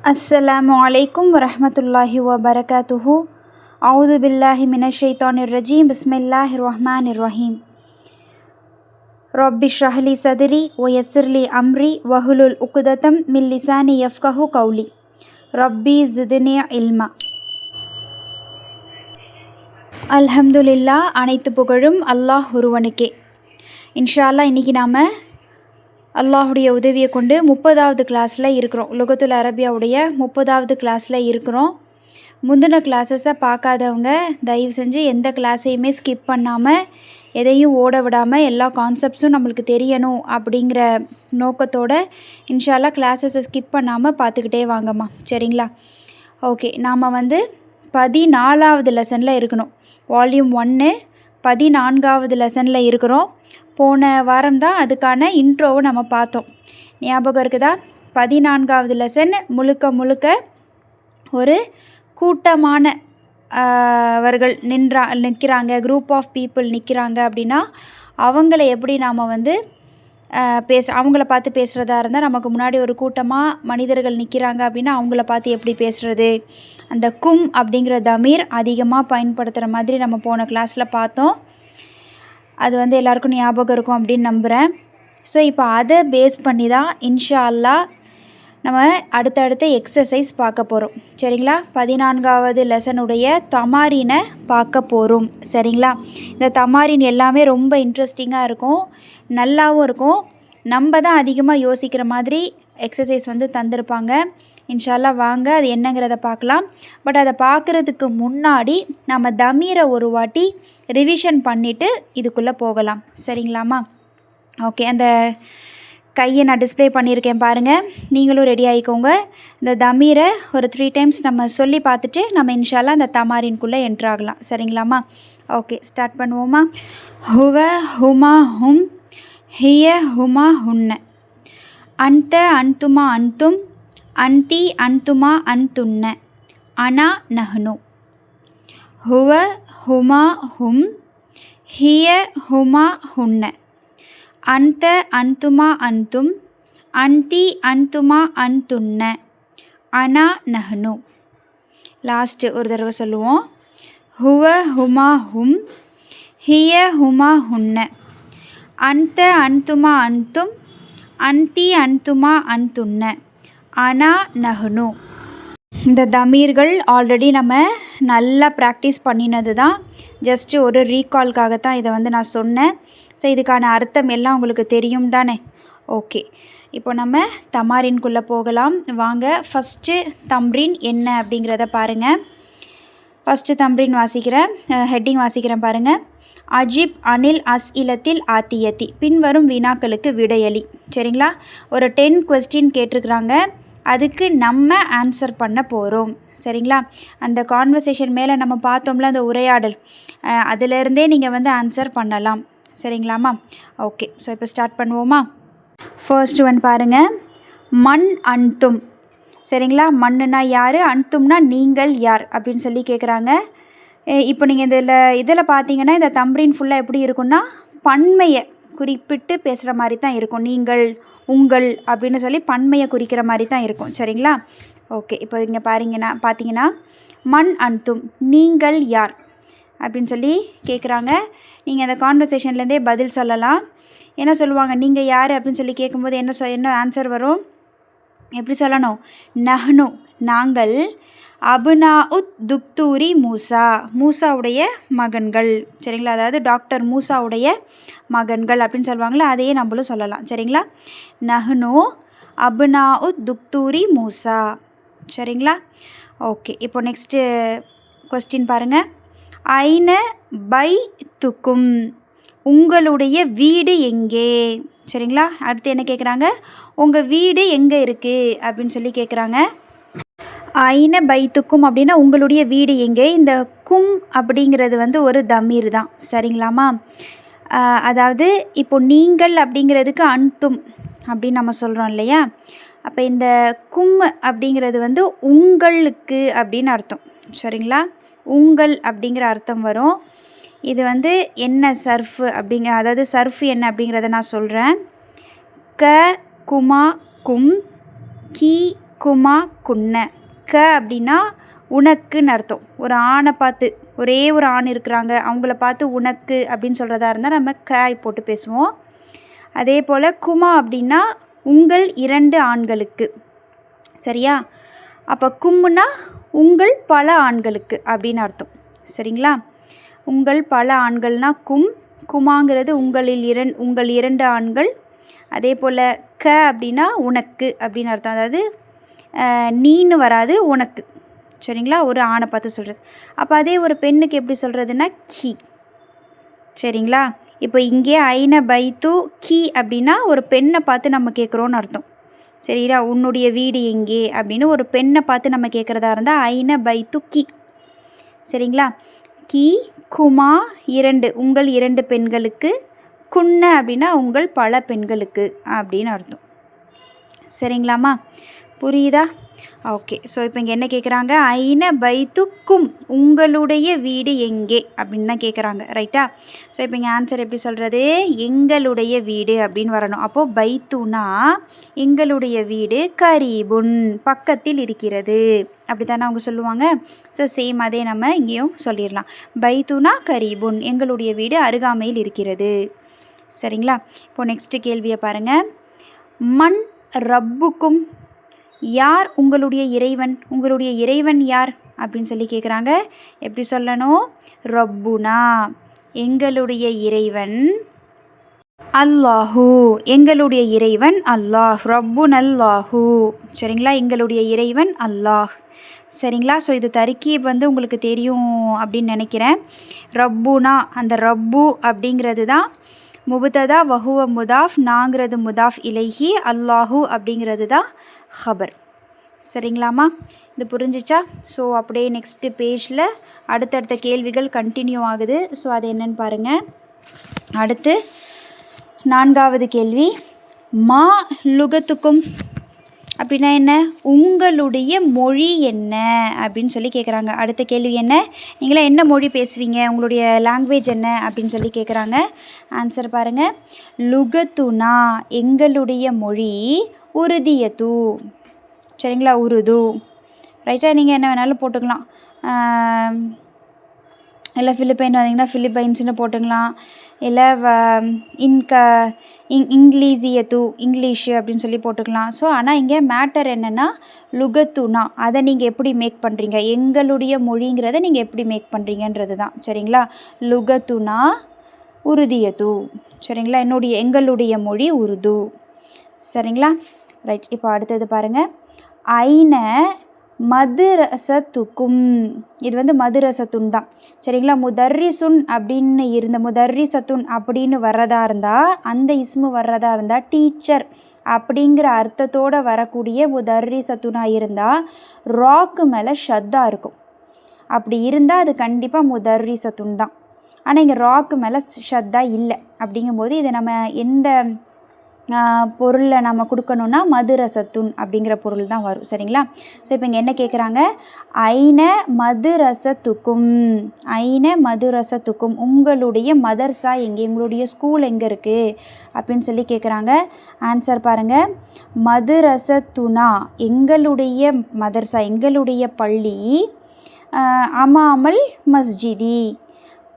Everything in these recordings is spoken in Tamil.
अस्सलामु अलैकुम वरहमतुल्लाहि वबरकातुहु। औज़ु बिल्लाहि मिनश शैतानिर रजीम। बिस्मिल्लाहिर रहमानिर रहीम। रब्बि इश्रह ली सदरी व यस्सिर ली अम्री वहुलुल उक़दतम मिन लिसानी यफ़क़हू क़ौली। रब्बी ज़िदनी इल्मा। அல்ஹம்துலில்லாஹ், அனைத்து புகழும் அல்லாஹ் ஒருவனுக்கே. இன்ஷா அல்லாஹ் இன்றைக்கி நாம் அல்லாஹுடைய உதவியை கொண்டு 30வது கிளாஸில் இருக்கிறோம். லுகத்துல் அரபியாவுடைய 30வது கிளாஸில் இருக்கிறோம். முந்தின கிளாஸஸை பார்க்காதவங்க தயவு செஞ்சு எந்த கிளாஸையுமே ஸ்கிப் பண்ணாமல், எதையும் ஓட விடாமல், எல்லா கான்செப்ட்ஸும் நம்மளுக்கு தெரியணும் அப்படிங்கிற நோக்கத்தோடு இன்ஷா அல்லாஹ் கிளாஸஸை ஸ்கிப் பண்ணாமல் பார்த்துக்கிட்டே வாங்கம்மா, சரிங்களா? ஓகே, நாம் 14வது லெசனில் இருக்கணும். வால்யூம் 1 14வது லெசனில் இருக்கிறோம். போன வாரம் தான் அதுக்கான இன்ட்ரோவை நம்ம பார்த்தோம். ஞாபகம் இருக்குதா? 14வது லெசன் முழுக்க ஒரு கூட்டமான அவர்கள் நிற்கிறாங்க, குரூப் ஆஃப் பீப்புள் நிற்கிறாங்க அப்படின்னா அவங்கள எப்படி நாம் அவங்கள பார்த்து பேசுகிறதா இருந்தால், நமக்கு முன்னாடி ஒரு கூட்டமாக மனிதர்கள் நிற்கிறாங்க அப்படின்னா அவங்கள பார்த்து எப்படி பேசுகிறது, அந்த கும் அப்படிங்கிற தமீர் அதிகமாக பயன்படுத்துகிற மாதிரி நம்ம போன கிளாஸில் பார்த்தோம். அது எல்லாருக்கும் ஞாபகம் இருக்கும் அப்படின்னு நம்புகிறேன். ஸோ இப்போ அதை பேஸ் பண்ணி தான் இன்ஷா அல்லாஹ் நம்ம அடுத்தடுத்த எக்ஸசைஸ் பார்க்க போகிறோம், சரிங்களா? 14வது லெசனுடைய தமாரினை பார்க்க போகிறோம், சரிங்களா? இந்த தமாரின் எல்லாமே ரொம்ப இன்ட்ரெஸ்டிங்காக இருக்கும், நல்லாவும் இருக்கும். நம்ம தான் அதிகமாக யோசிக்கிற மாதிரி எக்ஸசைஸ் தந்திருப்பாங்க. இன்ஷா அல்லாஹ் வாங்க அது என்னங்கிறத பார்க்கலாம். பட் அதை பார்க்குறதுக்கு முன்னாடி நம்ம தமீரை ஒரு வாட்டி ரிவிஷன் பண்ணிவிட்டு இதுக்குள்ளே போகலாம், சரிங்களாம்மா? ஓகே, அந்த கையை நான் டிஸ்ப்ளே பண்ணியிருக்கேன் பாருங்கள், நீங்களும் ரெடி ஆகிக்கோங்க. இந்த தமீரை ஒரு 3 டைம்ஸ் நம்ம சொல்லி பார்த்துட்டு நம்ம இன்ஷா அல்லாஹ் அந்த தமாரின்குள்ளே என்ட்ரு ஆகலாம், சரிங்களாம்மா? ஓகே, ஸ்டார்ட் பண்ணுவோமா? ஹுவ ஹுமா ஹும் ஹிய ஹுமா ஹுன்ன அன்த அன்துமா அன்தும் அன்தி அன்துமா அன்துன்ன அனா நஹ்னு. ஹுவ ஹுமா ஹும் ஹிய ஹுமா ஹுன்ன அன்த அன்துமா அன்தும் அன்தி அன்துமா அன்துன்ன அனா நஹ்னு. லாஸ்ட்டு ஒரு தடவை சொல்லுவோம். ஹுவ ஹுமா ஹும் ஹிய ஹுமா ஹுன்ன அன்த அன்துமா அன்தும் அன்தி அன்துமா அன்துன்ன அனா நஹ்னு. இந்த தமீர்கள் ஆல்ரெடி நம்ம நல்லா ப்ராக்டிஸ் பண்ணினது தான். ஜஸ்ட்டு ஒரு ரீகால்காகத்தான் இதை நான் சொன்னேன். ஸோ இதுக்கான அர்த்தம் எல்லாம் உங்களுக்கு தெரியும் தானே? ஓகே, இப்போ நம்ம தமாரின்குள்ளே போகலாம் வாங்க. ஃபஸ்ட்டு தம்ரீன் என்ன அப்படிங்கிறத பாருங்கள். ஃபஸ்ட்டு தம்ரீன் வாசிக்கிறேன், ஹெட்டிங் வாசிக்கிறேன் பாருங்கள். அஜிப் அனில் அஸ் இலத்தில் ஆத்தியத்தி, பின்வரும் வினாக்களுக்கு விடையளி, சரிங்களா? ஒரு 10 கொஸ்டின் கேட்டிருக்கிறாங்க, அதுக்கு நம்ம ஆன்சர் பண்ண போகிறோம், சரிங்களா? அந்த கான்வர்சேஷன் மேலே நம்ம பார்த்தோம்ல, அந்த உரையாடல், அதிலேருந்தே நீங்கள் ஆன்சர் பண்ணலாம், சரிங்களாம்மா? ஓகே, ஸோ இப்போ ஸ்டார்ட் பண்ணுவோமா? ஃபர்ஸ்ட் ஒன் பாருங்கள். மண் அன்தும், சரிங்களா? மண்ணுனா யார், அன்தும்னா நீங்கள் யார் அப்படின்னு சொல்லி கேட்குறாங்க. இப்போ நீங்கள் இதில் பார்த்தீங்கன்னா இந்த தம்ரீன் ஃபுல்லாக எப்படி இருக்குன்னா பன்மையை குறிப்பிட்டு பேசுகிற மாதிரி தான் இருக்கும். நீங்கள், உங்கள் அப்படின்னு சொல்லி பன்மையை குறிக்கிற மாதிரி தான் இருக்கும், சரிங்களா? ஓகே, இப்போ இங்கே பார்த்தீங்கன்னா மண் அன்தும், நீங்கள் யார் அப்படின்னு சொல்லி கேட்குறாங்க. நீங்கள் அந்த கான்வர்சேஷன்லேருந்தே பதில் சொல்லலாம். என்ன சொல்லுவாங்க, நீங்கள் யார் அப்படின்னு சொல்லி கேட்கும்போது என்ன ஆன்சர் வரும், எப்படி சொல்லணும்? நஹ்னு, நாங்கள். அபுனா உத் துக்தூரி மூசா, மூசாவுடைய மகன்கள், சரிங்களா? அதாவது டாக்டர் மூசாவுடைய மகன்கள் அப்படின்னு சொல்லுவாங்களே, அதையே நம்மளும் சொல்லலாம், சரிங்களா? நஹ்னு அபுனா உத் துக்தூரி மூசா, சரிங்களா? ஓகே, இப்போ நெக்ஸ்ட்டு கொஸ்டின் பாருங்கள். ஐன பை துக்கும், உங்களுடைய வீடு எங்கே, சரிங்களா? அடுத்து என்ன கேட்குறாங்க, உங்கள் வீடு எங்கே இருக்குது அப்படின்னு சொல்லி கேட்குறாங்க. ஐன பைத்துக்கும் அப்படின்னா உங்களுடைய வீடு எங்கே. இந்த கும் அப்படிங்கிறது ஒரு தமீர் தான், சரிங்களாம்மா? அதாவது இப்போ நீங்கள் அப்படிங்கிறதுக்கு அன்தும் அப்படின்னு நம்ம சொல்கிறோம் இல்லையா? அப்போ இந்த கும் அப்படிங்கிறது உங்களுக்கு அப்படின்னு அர்த்தம், சரிங்களா? உங்கள் அப்படிங்கிற அர்த்தம் வரும். இது என்ன சர்ஃப் அதாவது சர்ஃப் என்ன அப்படிங்கிறத நான் சொல்கிறேன். க குமா கும் கி குமா குன்ன. க அப்படின்னா உனக்குன்னு அர்த்தம். ஒரு ஆணை பார்த்து, ஒரே ஒரு ஆண் இருக்கிறாங்க, அவங்கள பார்த்து உனக்கு அப்படின்னு சொல்கிறதா இருந்தால் நம்ம க போட்டு பேசுவோம். அதே போல் குமா அப்படின்னா உங்கள் 2 ஆண்களுக்கு. சரியா? அப்போ கும்முனா உங்கள் பல ஆண்களுக்கு அப்படின்னு அர்த்தம். சரிங்களா? உங்கள் பல ஆண்கள்னா கும். குமாங்கிறது உங்கள் 2 ஆண்கள். அதே போல் க அப்படின்னா உனக்கு அப்படின்னு அர்த்தம். அதாவது நீன்னு வராது, உனக்கு. சரிங்களா? ஒரு ஆணை பார்த்து சொல்கிறது. அப்போ அதே ஒரு பெண்ணுக்கு எப்படி சொல்கிறதுனா கி. சரிங்களா? இப்போ இங்கே ஐன பைத்து கி அப்படின்னா ஒரு பெண்ணை பார்த்து நம்ம கேட்குறோன்னு அர்த்தம். சரிங்களா? உன்னுடைய வீடு எங்கே அப்படின்னு ஒரு பெண்ணை பார்த்து நம்ம கேட்குறதா இருந்தால் ஐன பைத்து கி. சரிங்களா? கி குமா 2 உங்கள் 2 பெண்களுக்கு. குன்ன அப்படின்னா உங்கள் பல பெண்களுக்கு அப்படின்னு அர்த்தம். சரிங்களாம்மா? புரியுதா? ஓகே. ஸோ இப்போ இங்கே என்ன கேட்குறாங்க? ஐன பைத்துக்கும் உங்களுடைய வீடு எங்கே அப்படின்னு தான் கேட்குறாங்க. ரைட்டா? ஸோ இப்போ இங்கே ஆன்சர் எப்படி சொல்கிறது? எங்களுடைய வீடு அப்படின்னு வரணும். அப்போது பைத்துனா எங்களுடைய வீடு, கரீபுன் பக்கத்தில் இருக்கிறது அப்படி தானே அவங்க சொல்லுவாங்க. ஸோ சேம் அதே நம்ம இங்கேயும் சொல்லிடலாம். பைத்துனா கரீபுன் எங்களுடைய வீடு அருகாமையில் இருக்கிறது. சரிங்களா? இப்போது நெக்ஸ்ட்டு கேள்வியை பாருங்கள். மண் ரப்புக்கும் யார் உங்களுடைய இறைவன்? உங்களுடைய இறைவன் யார் அப்படின்னு சொல்லி கேட்குறாங்க. எப்படி சொல்லணும்? ரப்புனா எங்களுடைய இறைவன், அல்லாஹூ எங்களுடைய இறைவன் அல்லாஹ். ரப்புன் அல்லாஹூ. சரிங்களா? எங்களுடைய இறைவன் அல்லாஹ். சரிங்களா? ஸோ இது தர்கீப் வந்து உங்களுக்கு தெரியும் அப்படின்னு நினைக்கிறேன். ரப்புனா அந்த ரப்பு அப்படிங்கிறது தான் முபுததா வஹுவ முதாஃப், நாங்கிறது முதாஃப் இலைஹி, அல்லாஹூ அப்படிங்கிறது தான் ஹபர். சரிங்களாம்மா? இது புரிஞ்சிச்சா? ஸோ அப்படியே நெக்ஸ்ட்டு பேஜில் அடுத்தடுத்த கேள்விகள் கண்டினியூ ஆகுது. ஸோ அது என்னன்னு பாருங்கள். அடுத்து 4வது கேள்வி. மா லுகத்துக்கும் அப்படின்னா என்ன? உங்களுடைய மொழி என்ன அப்படின்னு சொல்லி கேட்குறாங்க. அடுத்த கேள்வி என்ன? நீங்களாம் என்ன மொழி பேசுவீங்க? உங்களுடைய லாங்குவேஜ் என்ன அப்படின்னு சொல்லி கேட்குறாங்க. ஆன்சர் பாருங்கள். லுகத்துனா எங்களுடைய மொழி, உருதியத்து. சரிங்களா? உருது. ரைட்டா? நீங்கள் என்ன வேணாலும் போட்டுக்கலாம். இல்லை ஃபிலிப்பைன் வந்தீங்கன்னா ஃபிலிப்பைன்ஸ்னு போட்டுக்கலாம். இல்லை இங்கிலீசியத்து இங்கிலீஷு அப்படின்னு சொல்லி போட்டுக்கலாம். ஸோ ஆனால் இங்கே மேட்டர் என்னென்னா லுகத்துனா அதை நீங்கள் எப்படி மேக் பண்ணுறீங்க, எங்களுடைய மொழிங்கிறத நீங்கள் எப்படி மேக் பண்ணுறீங்கன்றது தான். சரிங்களா? லுகத்துனா உருதியத்து. சரிங்களா? எங்களுடைய மொழி உருது. சரிங்களா? ரைட். இப்போ அடுத்தது பாருங்கள். ஐன மதுரசத்துக்கும். இது வந்து மதுரசத்துன் தான். சரிங்களா? முதர்ரிசுன் அப்படின்னு இருந்த முதர்ரிசத்துன் அப்படின்னு வர்றதா இருந்தால், அந்த இஸ்மு வர்றதா இருந்தால் டீச்சர் அப்படிங்கிற அர்த்தத்தோடு வரக்கூடிய முதர்ரிசத்துனாக இருந்தால் ராக்கு மேலே ஷத்தா இருக்கும். அப்படி இருந்தால் அது கண்டிப்பாக முதர்ரிசத்துன் தான். ஆனால் இங்கே ராக்கு மேலே ஷத்தா இல்லை. அப்படிங்கும்போது இதை நம்ம எந்த பொருளில் நம்ம கொடுக்கணுன்னா மதுரசத்துன் அப்படிங்கிற பொருள் தான் வரும். சரிங்களா? ஸோ இப்போ இங்கே என்ன கேட்குறாங்க? ஐன மதுரசத்துக்கும். ஐன மதுரசத்துக்கும் உங்களுடைய மதர்சா எங்கே, உங்களுடைய ஸ்கூல் எங்கே இருக்குது அப்படின்னு சொல்லி கேட்குறாங்க. ஆன்சர் பாருங்கள். மதுரசத்துனா எங்களுடைய மதர்சா எங்களுடைய பள்ளி, அமாமல் மஸ்ஜிதி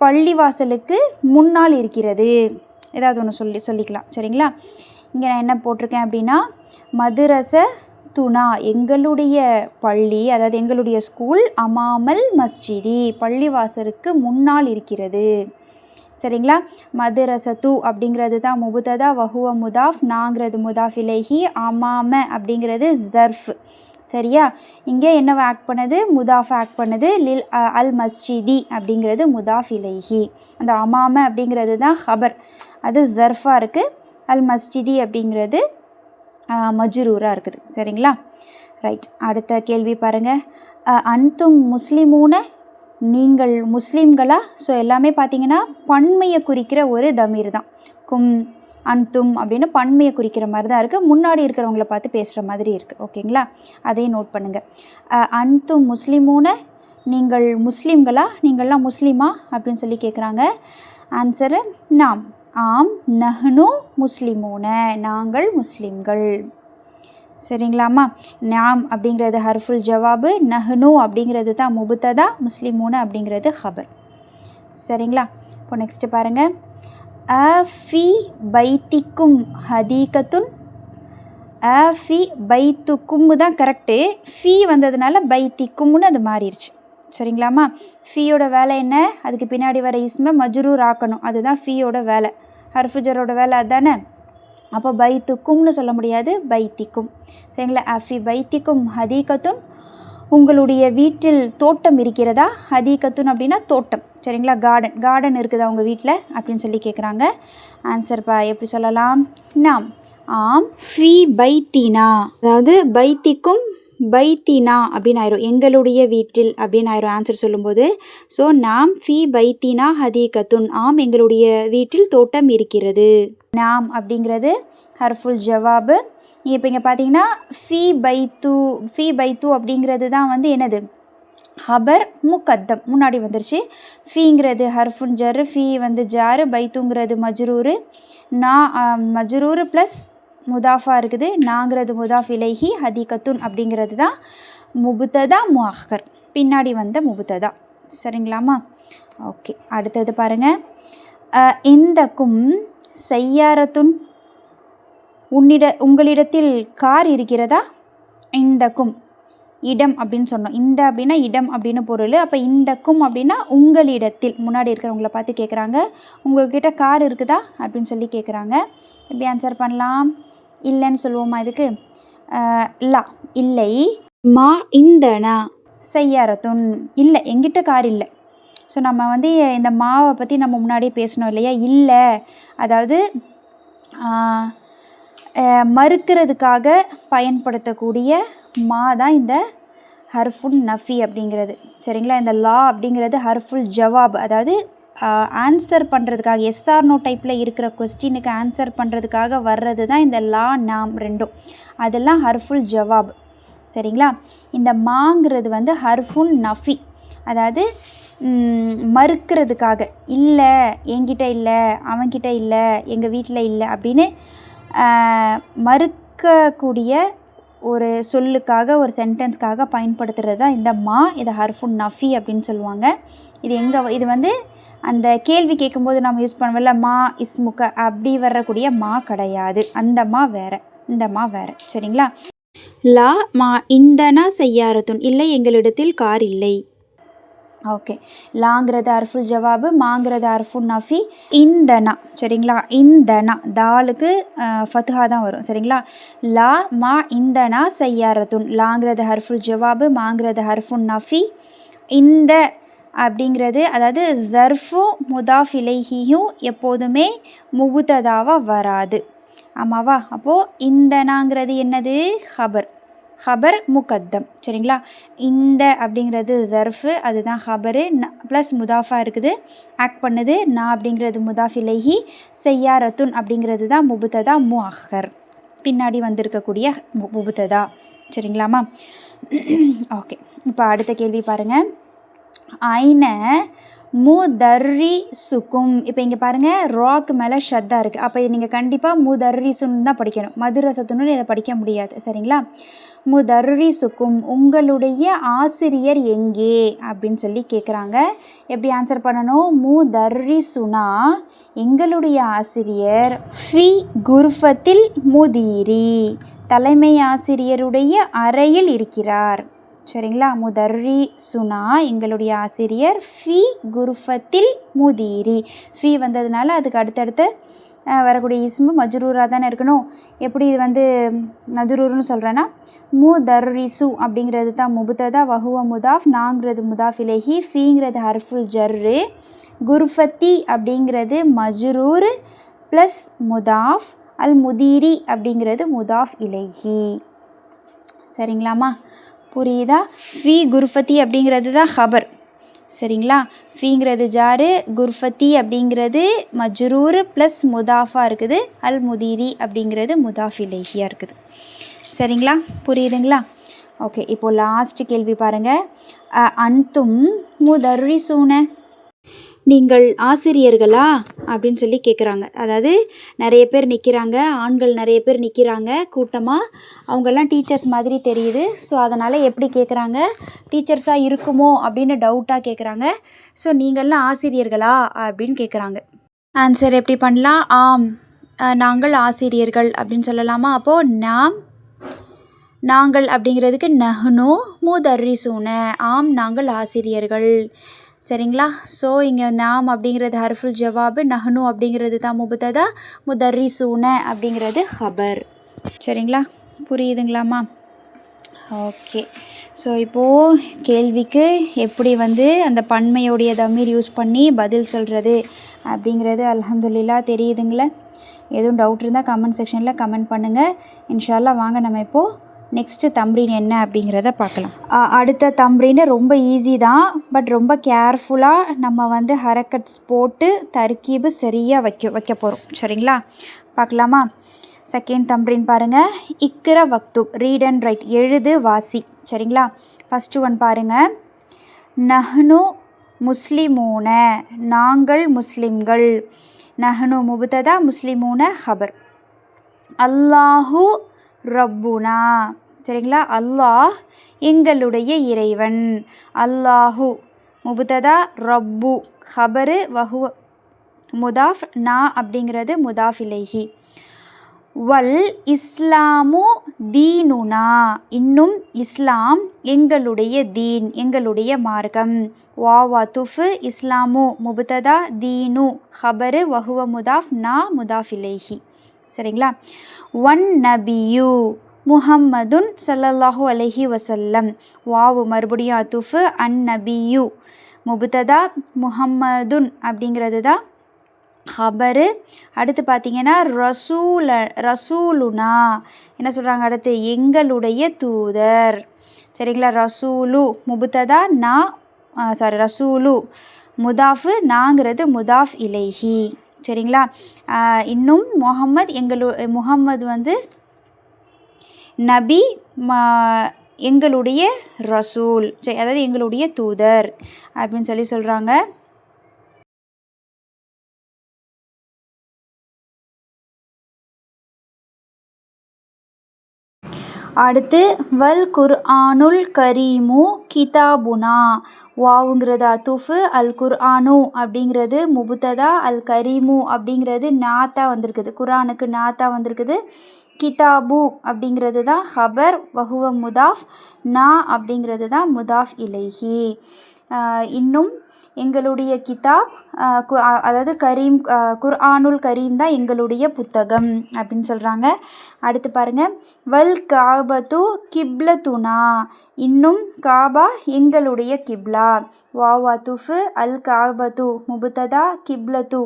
பள்ளிவாசலுக்கு முன்னால் இருக்கிறது. ஏதாவது ஒன்று சொல்லிக்கலாம். சரிங்களா? இங்கே நான் என்ன போட்டிருக்கேன் அப்படின்னா மதுரச துனா எங்களுடைய பள்ளி, அதாவது எங்களுடைய ஸ்கூல், அமாமல் மஸ்ஜிதி பள்ளிவாசலுக்கு முன்னால் இருக்கிறது. சரிங்களா? மதுரசத்து அப்படிங்கிறது தான் முபுததா வஹுவ முதாஃப், நாங்கிறது முதாஃப் இலைஹி, அமாம அப்படிங்கிறது ஜர்ஃப். சரியா? இங்கே என்ன ஆக்ட் பண்ணுது? முதாஃப் ஆக்ட் பண்ணுது. லில் அல் மஸ்ஜிதி அப்படிங்கிறது முதாஃப் இலைஹி. அந்த அமாம அப்படிங்கிறது தான் ஹபர், அது ஜர்ஃபாக இருக்குது. அல் மஸ்ஜிதி அப்படிங்கிறது மஜ்ரூராக இருக்குது. சரிங்களா? ரைட். அடுத்த கேள்வி பாருங்கள். அன்தும் முஸ்லிமூன நீங்கள் முஸ்லீம்களா? ஸோ எல்லாமே பார்த்தீங்கன்னா பன்மையை குறிக்கிற ஒரு தமீர் தான். கும் அன்தும் அப்படின்னு பன்மையை குறிக்கிற மாதிரி தான் இருக்குது. முன்னாடி இருக்கிறவங்கள பார்த்து பேசுகிற மாதிரி இருக்குது. ஓகேங்களா? அதையும் நோட் பண்ணுங்கள். அன்தும் முஸ்லிமூன நீங்கள் முஸ்லீம்களா, நீங்கள்லாம் முஸ்லீமா அப்படின்னு சொல்லி கேட்குறாங்க. ஆன்சரு நாம். ஆம் நஹ்னு முஸ்லிமூன நாங்கள் முஸ்லீம்கள். சரிங்களாம்மா. நாம் அப்படிங்கிறது ஹர்ஃபுல் ஜவாபு, நஹ்னு அப்படிங்கிறது தான் முபுத்ததா, முஸ்லிமூன அப்படிங்கிறது ஹபர். சரிங்களா. இப்போ நெக்ஸ்ட்டு பாருங்கள். ஃபி பைத்திக்கும் ஹதீகத்துன். ஃபி பைத்துக்கும்மு தான் கரெக்டு, ஃபீ வந்ததுனால பைத்திக்கும்னு அது மாறிடுச்சு. சரிங்களாம்மா. ஃபீயோட வேலை என்ன? அதுக்கு பின்னாடி வர இஸ்மை மஜ்ரூர் ஆக்கணும், அதுதான் ஃபீயோட வேலை. ஹர்ஃபுஜரோட வேலை அதுதானே. அப்போ பைத்துக்கும்னு சொல்ல முடியாது, பைத்திக்கும். சரிங்களா. ஃபி பைத்திக்கும் ஹதீகத்துன். உங்களுடைய வீட்டில் தோட்டம் இருக்கிறதா? ஹதீகத்துன் அப்படின்னா தோட்டம். சரிங்களா. கார்டன் இருக்குதா உங்கள் வீட்டில் அப்படின்னு சொல்லி கேட்குறாங்க. ஆன்சர் எப்படி சொல்லலாம்? நாம். ஆம். ஃபி பைத்தினா, அதாவது பைத்திக்கும் பைத்தினா அப்படின்னு ஆயிரும், எங்களுடைய வீட்டில் அப்படின்னு ஆயிரும் ஆன்சர் சொல்லும்போது. ஸோ நாம் ஃபி பைத்தினா ஹதீகத்துன், ஆம் எங்களுடைய வீட்டில் தோட்டம் இருக்கிறது. நாம் அப்படிங்கிறது ஹர்ஃபுல் ஜவாபு. இப்போ இங்கே பார்த்தீங்கன்னா ஃபி பைத்து அப்படிங்கிறது தான் வந்து என்னது? ஹபர் முக்கத்தம், முன்னாடி வந்துருச்சு. ஃபீங்கிறது ஹர்ஃபுன் ஜர், ஃபீ வந்து ஜாரு, பைத்துங்கிறது மஜ்ரூரு, மஜ்ரூரு ப்ளஸ் முதாஃபா இருக்குது, நாங்கிறது முதாஃப் இலைஹி, ஹதீகத்துன் அப்படிங்கிறது தான் முபுத்ததா முஅக்கர், பின்னாடி வந்த முபுத்ததா. சரிங்களாம்மா. ஓகே, அடுத்தது பாருங்கள். இந்தக்கும் சையாரத்துன். உங்களிடத்தில் கார் இருக்கிறதா? இந்தக்கும் இடம் அப்படின்னு சொன்னோம். இந்த அப்படின்னா இடம் அப்படின்னு பொருள். அப்போ இந்தக்கும் அப்படின்னா உங்களிடத்தில், முன்னாடி இருக்கிறவங்கள பார்த்து கேட்குறாங்க, உங்கள்கிட்ட கார் இருக்குதா அப்படின்னு சொல்லி கேட்குறாங்க. எப்படி ஆன்சர் பண்ணலாம்? இல்லைன்னு சொல்லுவோமா இதுக்கு? லா, இல்லை. மா இந்தனா சையாரத்துன், இல்லை எங்கிட்ட கார் இல்லை. ஸோ நம்ம வந்து இந்த மாவை பற்றி நம்ம முன்னாடியே பேசணும் இல்லையா? இல்லை அதாவது மறுக்கிறதுக்காக பயன்படுத்தக்கூடிய மா தான் இந்த ஹர்ஃபுல் நஃபி அப்படிங்கிறது. சரிங்களா. இந்த லா அப்படிங்கிறது ஹர்ஃபுல் ஜவாப், அதாவது ஆன்சர் பண்ணுறதுக்காக, எஸ்ஆர் நோ டைப்பில் இருக்கிற கொஸ்டினுக்கு ஆன்சர் பண்ணுறதுக்காக வர்றது தான் இந்த லா நாம் ரெண்டும். அதெல்லாம் ஹர்ஃபுல் ஜவாப். சரிங்களா. இந்த மாங்கிறது வந்து ஹர்ஃபுல் நஃபி, அதாவது மறுக்கிறதுக்காக, இல்லை என்கிட்ட இல்லை, அவன்கிட்ட இல்லை, எங்கள் வீட்டில் இல்லை அப்படின்னு மறுக்கக்கூடிய ஒரு சொல்லுக்காக, ஒரு சென்டென்ஸ்க்காக பயன்படுத்துகிறது தான் இந்த மா. இதை ஹர்ஃபுல் நஃபி அப்படின்னு சொல்லுவாங்க. இது வந்து அந்த கேள்வி கேட்கும்போது நம்ம யூஸ் பண்ணுவோம்ல, மா இஸ்முக அப்படி வரக்கூடிய மா கிடையாது, அந்த மா வேறு, இந்த மா வேறு. சரிங்களா. லா மா இந்தனா செய்யாரத்துன், இல்லை எங்களிடத்தில் கார் இல்லை. ஓகே, லாங்கிறது ஹர்ஃபுல் ஜவாபு, மாங்கிறது ஹர்ஃபுல் நஃபி. இந்தனா, சரிங்களா. இந்தனா தாலுக்கு ஃபத்ஹா தான் வரும். சரிங்களா. லா மா இந்தனா செய்யாரத்துன், லாங்கிறது ஹர்ஃபுல் ஜவாபு, மாங்கிறது ஹர்ஃபுல் நஃபி. இந்த அப்படிங்கிறது, அதாவது ஸர்ஃபு முதாஃப் இலைஹியும் எப்போதுமே முபுத்ததாவாக வராது, ஆமாவா. அப்போது இந்தனாங்கிறது என்னது? ஹபர் முகத்தம். சரிங்களா. இந்த அப்படிங்கிறது ஸர்ஃபு, அதுதான் ஹபரு, ப்ளஸ் முதாஃபா இருக்குது, ஆக்ட் பண்ணுது. நான் அப்படிங்கிறது முதாஃப் இலைஹி, செய்யாரத்துன் அப்படிங்கிறது தான் முபுத்ததா முஅக்கர், பின்னாடி வந்திருக்கக்கூடிய முபுத்ததா. சரிங்களாம்மா. ஓகே, இப்போ அடுத்த கேள்வி பாருங்கள். ஐன முதர்ரி சுக்கும். இப்போ இங்கே பாருங்கள், ராக்கு மேலே ஷத்தா இருக்குது. அப்போ இது நீங்கள் கண்டிப்பாக முதர்ரி சுன்னு தான் படிக்கணும், மதுரசத்துன்னு இதை படிக்க முடியாது. சரிங்களா. முதர்ரி சுக்கும், உங்களுடைய ஆசிரியர் எங்கே அப்படின்னு சொல்லி கேட்குறாங்க. எப்படி ஆன்சர் பண்ணணும்? முதர்ரி சுனா, எங்களுடைய ஆசிரியர், ஃபி குர்ஃபத்தில் முதீரி, தலைமை ஆசிரியருடைய அறையில் இருக்கிறார். சரிங்களா. முதர்ரி சுனா, எங்களுடைய ஆசிரியர், ஃபி குர்ஃபத்தில் முதீரி, ஃபி வந்ததுனால அதுக்கு அடுத்தடுத்து வரக்கூடிய இஸ்மு மஜ்ரூராக தானே இருக்கணும். எப்படி இது வந்து மஜ்ரூர்னு சொல்கிறேன்னா, முதர்ரிசு அப்படிங்கிறது தான் முபுத்ததா, வஹுவ முதாஃப், நாங்கிறது முதாஃப் இலைஹி, ஃபீங்கிறது ஹர்ஃபுல் ஜர்ரு, குர்ஃபத்தி அப்படிங்கிறது மஜ்ரூர் ப்ளஸ் முதாஃப், அல் முதீரி அப்படிங்கிறது முதாஃப் இலைஹி. சரிங்களாம்மா, புரியுதா? ஃபி குர்ஃபத்தி அப்படிங்கிறது தான் ஹபர். சரிங்களா. ஃபீங்கிறது ஜாரு, குர்ஃபத்தி அப்படிங்கிறது மஜ்ரூர் ப்ளஸ் முதாஃபா இருக்குது, அல் முதீரி அப்படிங்கிறது முதாஃப் இலைஹியாக இருக்குது. சரிங்களா, புரியுதுங்களா? ஓகே, இப்போது லாஸ்ட் கேள்வி பாருங்கள். அன்தும் முதர்ரிசூன. நீங்கள் ஆசிரியர்களா அப்படின்னு சொல்லி கேட்குறாங்க. அதாவது நிறைய பேர் நிற்கிறாங்க, ஆண்கள் நிறைய பேர் நிற்கிறாங்க கூட்டமாக. அவங்கெல்லாம் டீச்சர்ஸ் மாதிரி தெரியுது. ஸோ அதனால் எப்படி கேட்குறாங்க, டீச்சர்ஸாக இருக்குமோ அப்படின்னு டவுட்டாக கேட்குறாங்க. ஸோ நீங்கள்லாம் ஆசிரியர்களா அப்படின்னு கேட்குறாங்க. ஆன்சர் எப்படி பண்ணலாம்? ஆம், நாங்கள் ஆசிரியர்கள் அப்படின்னு சொல்லலாமா? அப்போது நாங்கள் அப்படிங்கிறதுக்கு நஹ்னு முதர்ரிசூன, ஆம் நாங்கள் ஆசிரியர்கள். சரிங்களா? ஸோ இங்கே நாம் அப்படிங்கிறது ஹர்ஃபுல் ஜவாபு, நஹ்னு அப்படிங்கிறது தான் முபத்ததா, முதர்ரிசூன அப்படிங்கிறது ஹபர். சரிங்களா? புரியுதுங்களாம்மா? ஓகே. ஸோ இப்போது கேள்விக்கு எப்படி அந்த பன்மையோடைய தமீர் யூஸ் பண்ணி பதில் சொல்கிறது அப்படிங்கிறது அல்ஹம்துலில்லாஹ் தெரியுதுங்களே. எதுவும் டவுட் இருந்தால் கமெண்ட் செக்ஷனில் கமெண்ட் பண்ணுங்கள். இன்ஷா அல்லாஹ் வாங்க நம்ம இப்போது நெக்ஸ்ட்டு தம்ரீன் என்ன அப்படிங்கிறத பார்க்கலாம். அடுத்த தம்ரீன் ரொம்ப ஈஸி தான், பட் ரொம்ப கேர்ஃபுல்லாக நம்ம ஹரக்கட்ஸ் போட்டு தர்கீபு சரியாக வைக்க போகிறோம். சரிங்களா? பார்க்கலாமா? செகண்ட் தம்ரீன் பாருங்கள். இக்ர வக்துப், ரீட் அண்ட் ரைட், எழுது வாசி. சரிங்களா? ஃபஸ்ட்டு ஒன் பாருங்கள். நஹ்னு முஸ்லிமூன, நாங்கள் முஸ்லிம்கள். நஹ்னு முபத்ததா, முஸ்லிமூன ஹபர். அல்லாஹு ரப்புனா, சரிங்களா? அல்லாஹ் எங்களுடைய இறைவன். அல்லாஹு முபத்ததா, ரப்பு ஹபரு, வஹுவ முதாஃப், நா அப்படிங்கிறது முதாஃப் இலைஹி. வல் இஸ்லாமு தீனுனா, இன்னும் இஸ்லாம் எங்களுடைய தீன், எங்களுடைய மார்க்கம். வாவா துஃபு, இஸ்லாமு முபத்ததா, தீனு ஹபரு, வஹுவ முதாஃப், நா முதாஃப் இலைஹி. சரிங்களா? ஒன் நபியு முஹம்மதுன் ஸல்லல்லாஹு அலைஹி வஸல்லம், வாவு மறுபடியும் அத்துஃபு, அன் நபியு முபத்ததா, முஹம்மதுன் அப்படிங்கிறது தான் ஹபரு. அடுத்து பார்த்திங்கன்னா ரசூலுனா, என்ன சொல்கிறாங்க அடுத்து, எங்களுடைய தூதர். சரிங்களா? ரசூலு முபத்ததா, ரசூலு முதாஃபு, நாங்கிறது முதாஃப் இலைஹி. சரிங்களா? இன்னும் முஹம்மது நபி, எங்களுடைய ரசூல், சரி, அதாவது எங்களுடைய தூதர் அப்படின்னு சொல்கிறாங்க. அடுத்து வல் குர்ஆனுல் கரீமு கிதாபுனா, வாவுங்கிறது அத்துஃபு, அல் குர்ஆனு அப்படிங்கிறது முபத்ததா, அல் கரீமு அப்படிங்கிறது நாத்தா வந்திருக்குது, குர்ஆனுக்கு நாத்தா வந்திருக்குது. கிதாபு அப்படிங்கிறது தான் ஹபர், வஹுவ முதாஃப், நா அப்படிங்கிறது தான் முதாஃப் இலைஹி. இன்னும் எங்களுடைய கிதாப், அதாவது கரீம், குர்ஆனுல் கரீம் தான் எங்களுடைய புத்தகம் அப்படின்னு சொல்கிறாங்க. அடுத்து பாருங்கள். வல் காபத்து கிப்லத்துனா, இன்னும் காபா எங்களுடைய கிப்லா. வாவா துஃபு, அல் காபத்து முபத்ததா, கிப்லத்து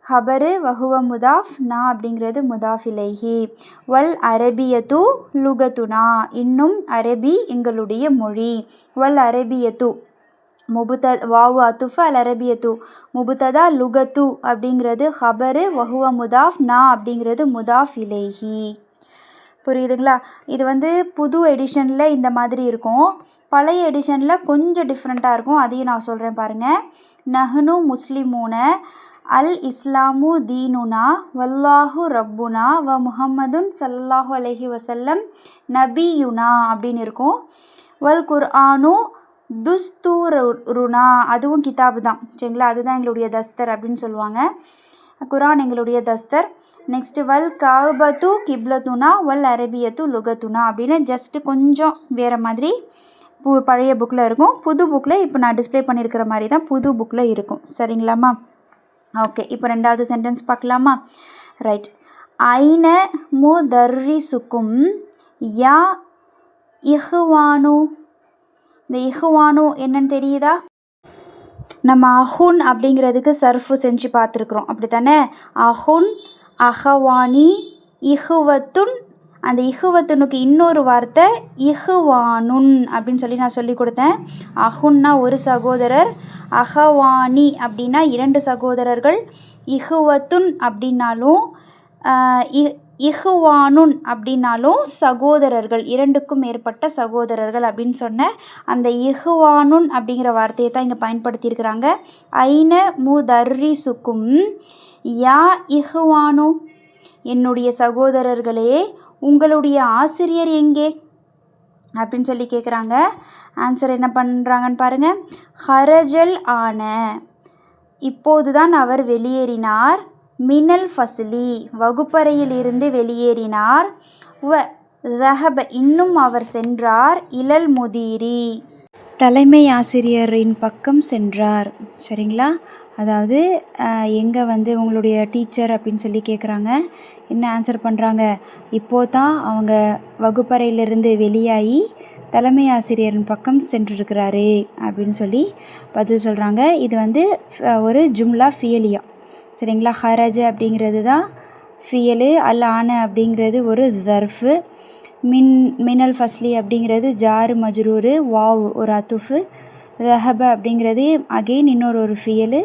ஹபரு, வஹுவ முதாஃப், நா அப்படிங்கிறது முதாஃப் இலைஹி. வல் அரபியத்து லுகத்துனா, இன்னும் அரபி எங்களுடைய மொழி. வல் அரபியத்து வாவு அத்துஃபு, அல் அரபியத்து முபத்ததா, லுகத்து அப்படிங்கிறது ஹபரு, வஹுவ முதாஃப், நா அப்படிங்கிறது முதாஃப் இலைஹி. புரியுதுங்களா? இது புது எடிஷனில் இந்த மாதிரி இருக்கும், பழைய எடிஷனில் கொஞ்சம் டிஃப்ரெண்ட்டாக இருக்கும். அதையும் நான் சொல்கிறேன் பாருங்கள். நஹ்னு முஸ்லிமூன, அல் இஸ்லாமு தீனுனா, வல்லாஹு ரப்புனா, வ முஹம்மதுன் ஸல்லல்லாஹு அலைஹி வஸல்லம் நபியுனா அப்படின்னு இருக்கும். வல் குர்ஆனு துஸ்தூருனா, அதுவும் கிதாபு தான். சரிங்களா? அதுதான் எங்களுடைய தஸ்தர் அப்படின்னு சொல்லுவாங்க. குர்ஆன் எங்களுடைய தஸ்தர். நெக்ஸ்ட்டு வல் காபத்து கிப்லத்துனா, வல் அரபியத்து லுகத்துனா அப்படின்னு ஜஸ்ட்டு கொஞ்சம் வேறு மாதிரி பழைய புக்கில் இருக்கும். புது புக்கில் இப்போ நான் டிஸ்பிளே பண்ணியிருக்கிற மாதிரி தான் புது புக்கில் இருக்கும். சரிங்களாம்மா? ஓகே. இப்போ ரெண்டாவது சென்டென்ஸ் பார்க்கலாமா? ரைட். ஐன முதர்ரிசுக்கும் யா இஹ்வானு. இந்த இஹ்வானு என்னன்னு தெரியுதா? நம்ம அஹுன் அப்படிங்கிறதுக்கு சர்ஃபு செஞ்சு பார்த்துருக்குறோம், அப்படி தானே? அஹுன், அஹவானி, இஹுவத்துன். அந்த இஹுவத்துனுக்கு இன்னொரு வார்த்தை இஹ்வானுன் அப்படின்னு நான் சொல்லி கொடுத்தேன். அஹுன்னா ஒரு சகோதரர், அஹவானி அப்படின்னா 2 சகோதரர்கள், இஹுவத்துன் அப்படின்னாலும் இஹ்வானுன் அப்படின்னாலும் சகோதரர்கள், 2க்கும் மேற்பட்ட சகோதரர்கள் அப்படின்னு சொன்ன அந்த இஹ்வானுன் அப்படிங்கிற வார்த்தையை தான் இங்கே பயன்படுத்தியிருக்கிறாங்க. ஐன முதர்ரிசுக்கும் யா இஹ்வானு, என்னுடைய சகோதரர்களே உங்களுடைய ஆசிரியர் எங்கே அப்படின்னு சொல்லி கேட்குறாங்க. ஆன்சர் என்ன பண்ணுறாங்கன்னு பாருங்கள். ஹரஜல் ஆன, இப்போது தான் அவர் வெளியேறினார். மினல் ஃபஸ்லி, வகுப்பறையில் இருந்து வெளியேறினார். வ ரஹப, இன்னும் அவர் சென்றார். இலல் முதீரி, தலைமை ஆசிரியரின் பக்கம் சென்றார். சரிங்களா? அதாவது எங்கே உங்களுடைய டீச்சர் அப்படின்னு சொல்லி கேட்குறாங்க. என்ன ஆன்சர் பண்ணுறாங்க? இப்போது தான் அவங்க வகுப்பறையிலிருந்து வெளியாகி தலைமை ஆசிரியரின் பக்கம் சென்றிருக்கிறாரு அப்படின்னு சொல்லி பதில் சொல்கிறாங்க. இது ஒரு ஜும்லா ஃபியலியா. சரிங்களா? ஹரஜ அப்படிங்கிறது தான் ஃபியலு, அல் ஆன அப்படிங்கிறது ஒரு ஜர்ஃபு, மினல் ஃபஸ்லி அப்படிங்கிறது ஜாரு மஜ்ரூரு, வாவ் ஒரு அத்துஃபு, ரஹப அப்படிங்கிறது அகெயின் இன்னொரு ஒரு ஃபியலு,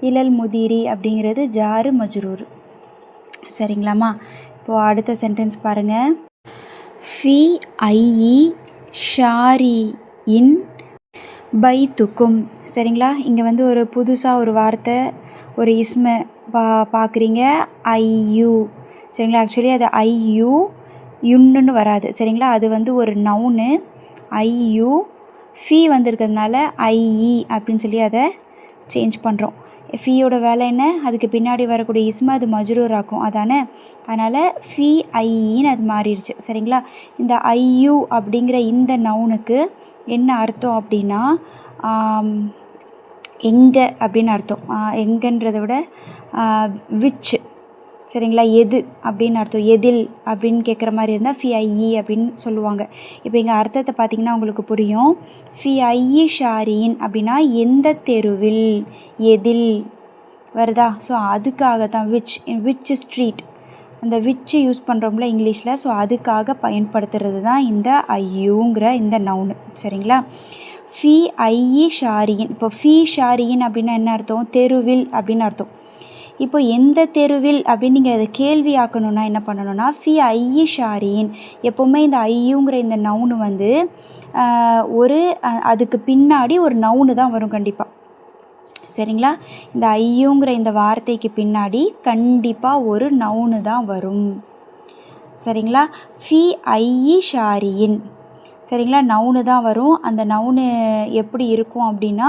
இலல் முதீரி அப்படிங்கிறது ஜாரு மஜ்ரூரு. சரிங்களாம்மா? இப்போது அடுத்த சென்டென்ஸ் பாருங்கள். ஃபி ஐஇ ஷாரி இன் பைத்துக்கும். சரிங்களா? இங்கே ஒரு புதுசாக ஒரு வார்த்தை, ஒரு இஸ்மை பார்க்குறீங்க. ஐயு. சரிங்களா? ஆக்சுவலி அது ஐயு யுன்னு வராது. சரிங்களா? அது ஒரு நவுனு. ஐயு ஃபீ வந்திருக்கிறதுனால ஐஇ அப்படின்னு சொல்லி அதை சேஞ்ச் பண்ணுறோம். ஃபீயோட வேலை என்ன? அதுக்கு பின்னாடி வரக்கூடிய இஸ்மை அது மஜ்ரூர் ஆக்கும், அதானே? அதனால் ஃபீ ஐஇன்னு அது மாறிடுச்சு. சரிங்களா? இந்த ஐயு அப்படிங்கிற இந்த நவுனுக்கு என்ன அர்த்தம் அப்படின்னா எங்கே அப்படின்னு அர்த்தம். எங்கன்றதை விட விச். சரிங்களா? எது அப்படின்னு அர்த்தம். எதில் அப்படின்னு கேட்குற மாதிரி இருந்தால் ஃபி ஐஇ அப்படின்னு சொல்லுவாங்க. இப்போ இங்கே அர்த்தத்தை பார்த்திங்கன்னா உங்களுக்கு புரியும். ஃபி ஐஇ ஷாரின் அப்படின்னா எந்த தெருவில், எதில் வருதா? ஸோ அதுக்காக தான் விச் ஸ்ட்ரீட், அந்த விச் யூஸ் பண்ணுறோம்ல இங்கிலீஷில், ஸோ அதுக்காக பயன்படுத்துறது தான் இந்த ஐயுங்கிற இந்த நவுனு. சரிங்களா? ஃபி ஐஇ ஷாரியின். இப்போ ஃபி ஷாரியின் அப்படின்னா என்ன அர்த்தம்? தெருவில் அப்படின்னு அர்த்தம். இப்போ எந்த தெருவில் அப்படின்னு நீங்கள் அதை கேள்வி ஆக்கணுன்னா என்ன பண்ணணும்னா ஃபி ஐஇ ஷாரியின். எப்போவுமே இந்த ஐயுங்கிற இந்த நவுனு அதுக்கு பின்னாடி ஒரு நவுனு தான் வரும் கண்டிப்பாக. சரிங்களா? இந்த ஐயுங்கிற இந்த வார்த்தைக்கு பின்னாடி கண்டிப்பாக ஒரு நவுனு தான் வரும். சரிங்களா? ஃபி ஐஇ ஷாரியின். சரிங்களா? நவுனு தான் வரும். அந்த நவுனு எப்படி இருக்கும் அப்படின்னா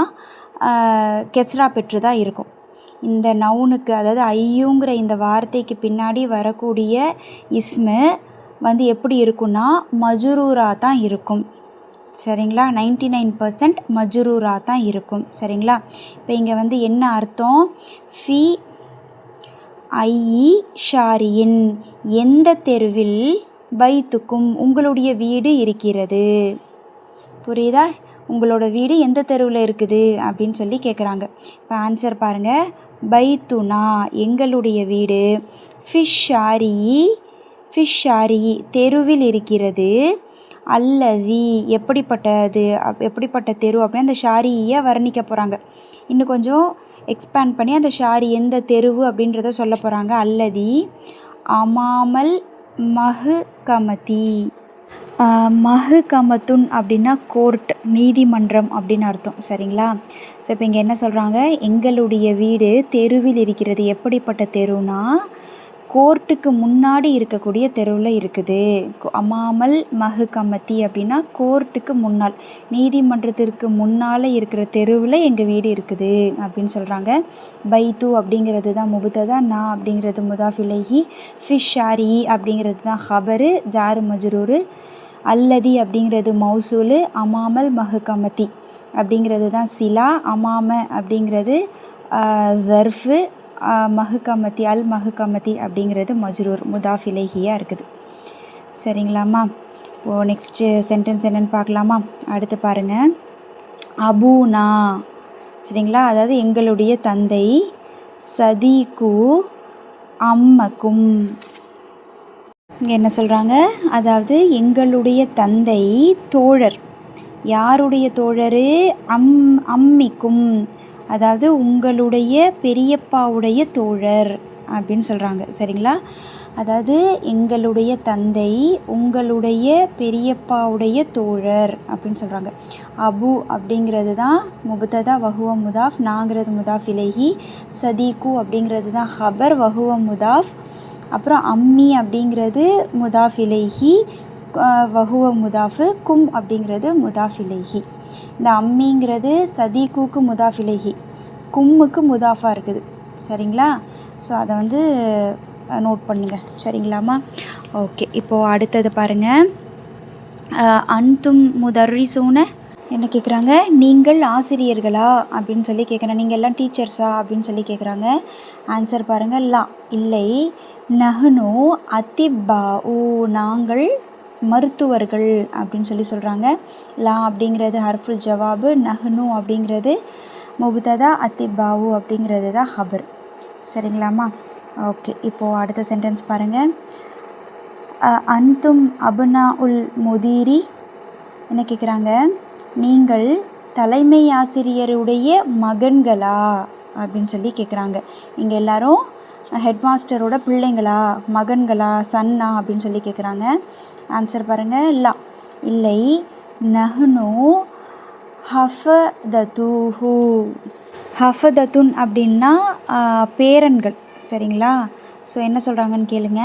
கெஸ்ரா பெற்று தான் இருக்கும். இந்த நவுனுக்கு, அதாவது ஐயுங்கிற இந்த வார்த்தைக்கு பின்னாடி வரக்கூடிய இஸ்மு எப்படி இருக்குன்னா மஜ்ரூராக தான் இருக்கும். சரிங்களா? 99% மஜ்ரூராக தான் இருக்கும். சரிங்களா? இப்போ இங்கே என்ன அர்த்தம்? ஃபி ஐஇ ஷாரியின், எந்த தெருவில், பைத்துக்கும் உங்களுடைய வீடு இருக்கிறது. புரியுதா? உங்களோட வீடு எந்த தெருவில் இருக்குது அப்படின்னு சொல்லி கேட்குறாங்க. இப்போ ஆன்சர் பாருங்கள். பைத்துனா எங்களுடைய வீடு, ஃபிஷ் ஷாரி தெருவில் இருக்கிறது, அல்லதி எப்படிப்பட்ட தெரு அப்படின்னு அந்த ஷாரியை வர்ணிக்க போகிறாங்க. இன்னும் கொஞ்சம் எக்ஸ்பேண்ட் பண்ணி அந்த ஷாரி எந்த தெருவு அப்படின்றத சொல்ல போகிறாங்க. அல்லதி அமாமல் மஹ்கமதி. மஹ்கமத்துன் அப்படின்னா கோர்ட், நீதிமன்றம் அப்படின்னு அர்த்தம். சரிங்களா? ஸோ இப்போ இங்கே என்ன சொல்கிறாங்க? எங்களுடைய வீடு தெருவில் இருக்கிறது. எப்படிப்பட்ட தெருனா கோர்ட்டுக்கு முன்னாடி இருக்கக்கூடிய தெருவில் இருக்குது. அமாமல் மஹ்கமதி அப்படின்னா கோர்ட்டுக்கு முன்னால், நீதிமன்றத்திற்கு முன்னால் இருக்கிற தெருவில் எங்கள் வீடு இருக்குது அப்படின்னு சொல்கிறாங்க. பைத்து அப்படிங்கிறது தான் முபுத்ததா, நான் அப்படிங்கிறது முதாஃபிலைஹி, ஃபிஷ் ஷாரி அப்படிங்கிறது தான் ஹபரு ஜாரு மஜ்ரூரு, அல்லதி அப்படிங்கிறது மௌசூலு, அமாமல் மஹ்கமதி அப்படிங்கிறது தான் சிலா, அமாம அப்படிங்கிறது ஜர்ஃபு, மஹ்கமதி அல் மஹ்கமதி அப்படிங்கிறது மஜ்ரூர் முதாஃபிலைஹியாக இருக்குது. சரிங்களாம்மா? இப்போது நெக்ஸ்ட்டு சென்டென்ஸ் என்னென்னு பார்க்கலாமா? அடுத்து பாருங்கள். அபூனா. சரிங்களா? அதாவது எங்களுடைய தந்தை, சதீக்கு அம்மக்கும். இங்கே என்ன சொல்கிறாங்க? அதாவது எங்களுடைய தந்தை தோழர். யாருடைய தோழர்? அம்மிக்கும், அதாவது உங்களுடைய பெரியப்பாவுடைய தோழர். அப்படின்னு சொல்கிறாங்க. சரிங்களா? அதாவது எங்களுடைய தந்தை உங்களுடைய பெரியப்பாவுடைய தோழர் அப்படின்னு சொல்கிறாங்க. அபு அப்படிங்கிறது தான் முபத்ததா வஹுவ முதாஃப், நாங்கிறது முதாஃப் இலைஹி, சதீக்கு அப்படிங்கிறது தான் ஹபர் வஹுவ முதாஃப், அப்புறம் அம்மி அப்படிங்கிறது முதாஃப் இலைஹி வஹுவ முதாஃபு, கும் அப்படிங்கிறது முதாஃப் இலைஹி. இந்த அம்மிங்கிறது சதீக்குக்கு முதாஃப் இலைஹி, கும்முக்கு முதாஃபாக இருக்குது. சரிங்களா? ஸோ அதை வந்து நோட் பண்ணுங்க. சரிங்களாம்மா? ஓகே. இப்போது அடுத்தது பாருங்கள். அன்தும் முதர்ரிசூன என்ன கேட்குறாங்க? நீங்கள் ஆசிரியர்களா அப்படின்னு சொல்லி கேட்குறாங்க. நீங்கள் எல்லாம் டீச்சர்ஸா அப்படின்னு சொல்லி கேட்குறாங்க. ஆன்சர் பாருங்கள். லா, இல்லை. நஹ்னு அதிப்பாஉ, நாங்கள் மருத்துவர்கள் அப்படின்னு சொல்லி சொல்கிறாங்க. லா அப்படிங்கிறது ஹர்ஃபுல் ஜவாபு, நஹ்னு அப்படிங்கிறது முபத்ததா, அதிப்பாஉ அப்படிங்கிறது தான் ஹபர். சரிங்களாம்மா? ஓகே. இப்போது அடுத்த சென்டென்ஸ் பாருங்கள். அன்தும் அபுனா உல் முதீரி என்ன கேட்குறாங்க? நீங்கள் தலைமை ஆசிரியருடைய மகன்களா அப்படின்னு சொல்லி கேட்குறாங்க. இங்கே எல்லாரும் ஹெட்மாஸ்டரோட பிள்ளைங்களா, மகன்களா, சன்னா அப்படின்னு சொல்லி கேட்குறாங்க. ஆன்சர் பாருங்கள். லா, இல்லை. நஹ்னு ஹஃபததுஹு. ஹஃபதத்துன் அப்படின்னா பேரன்கள். சரிங்களா? ஸோ என்ன சொல்கிறாங்கன்னு கேளுங்க.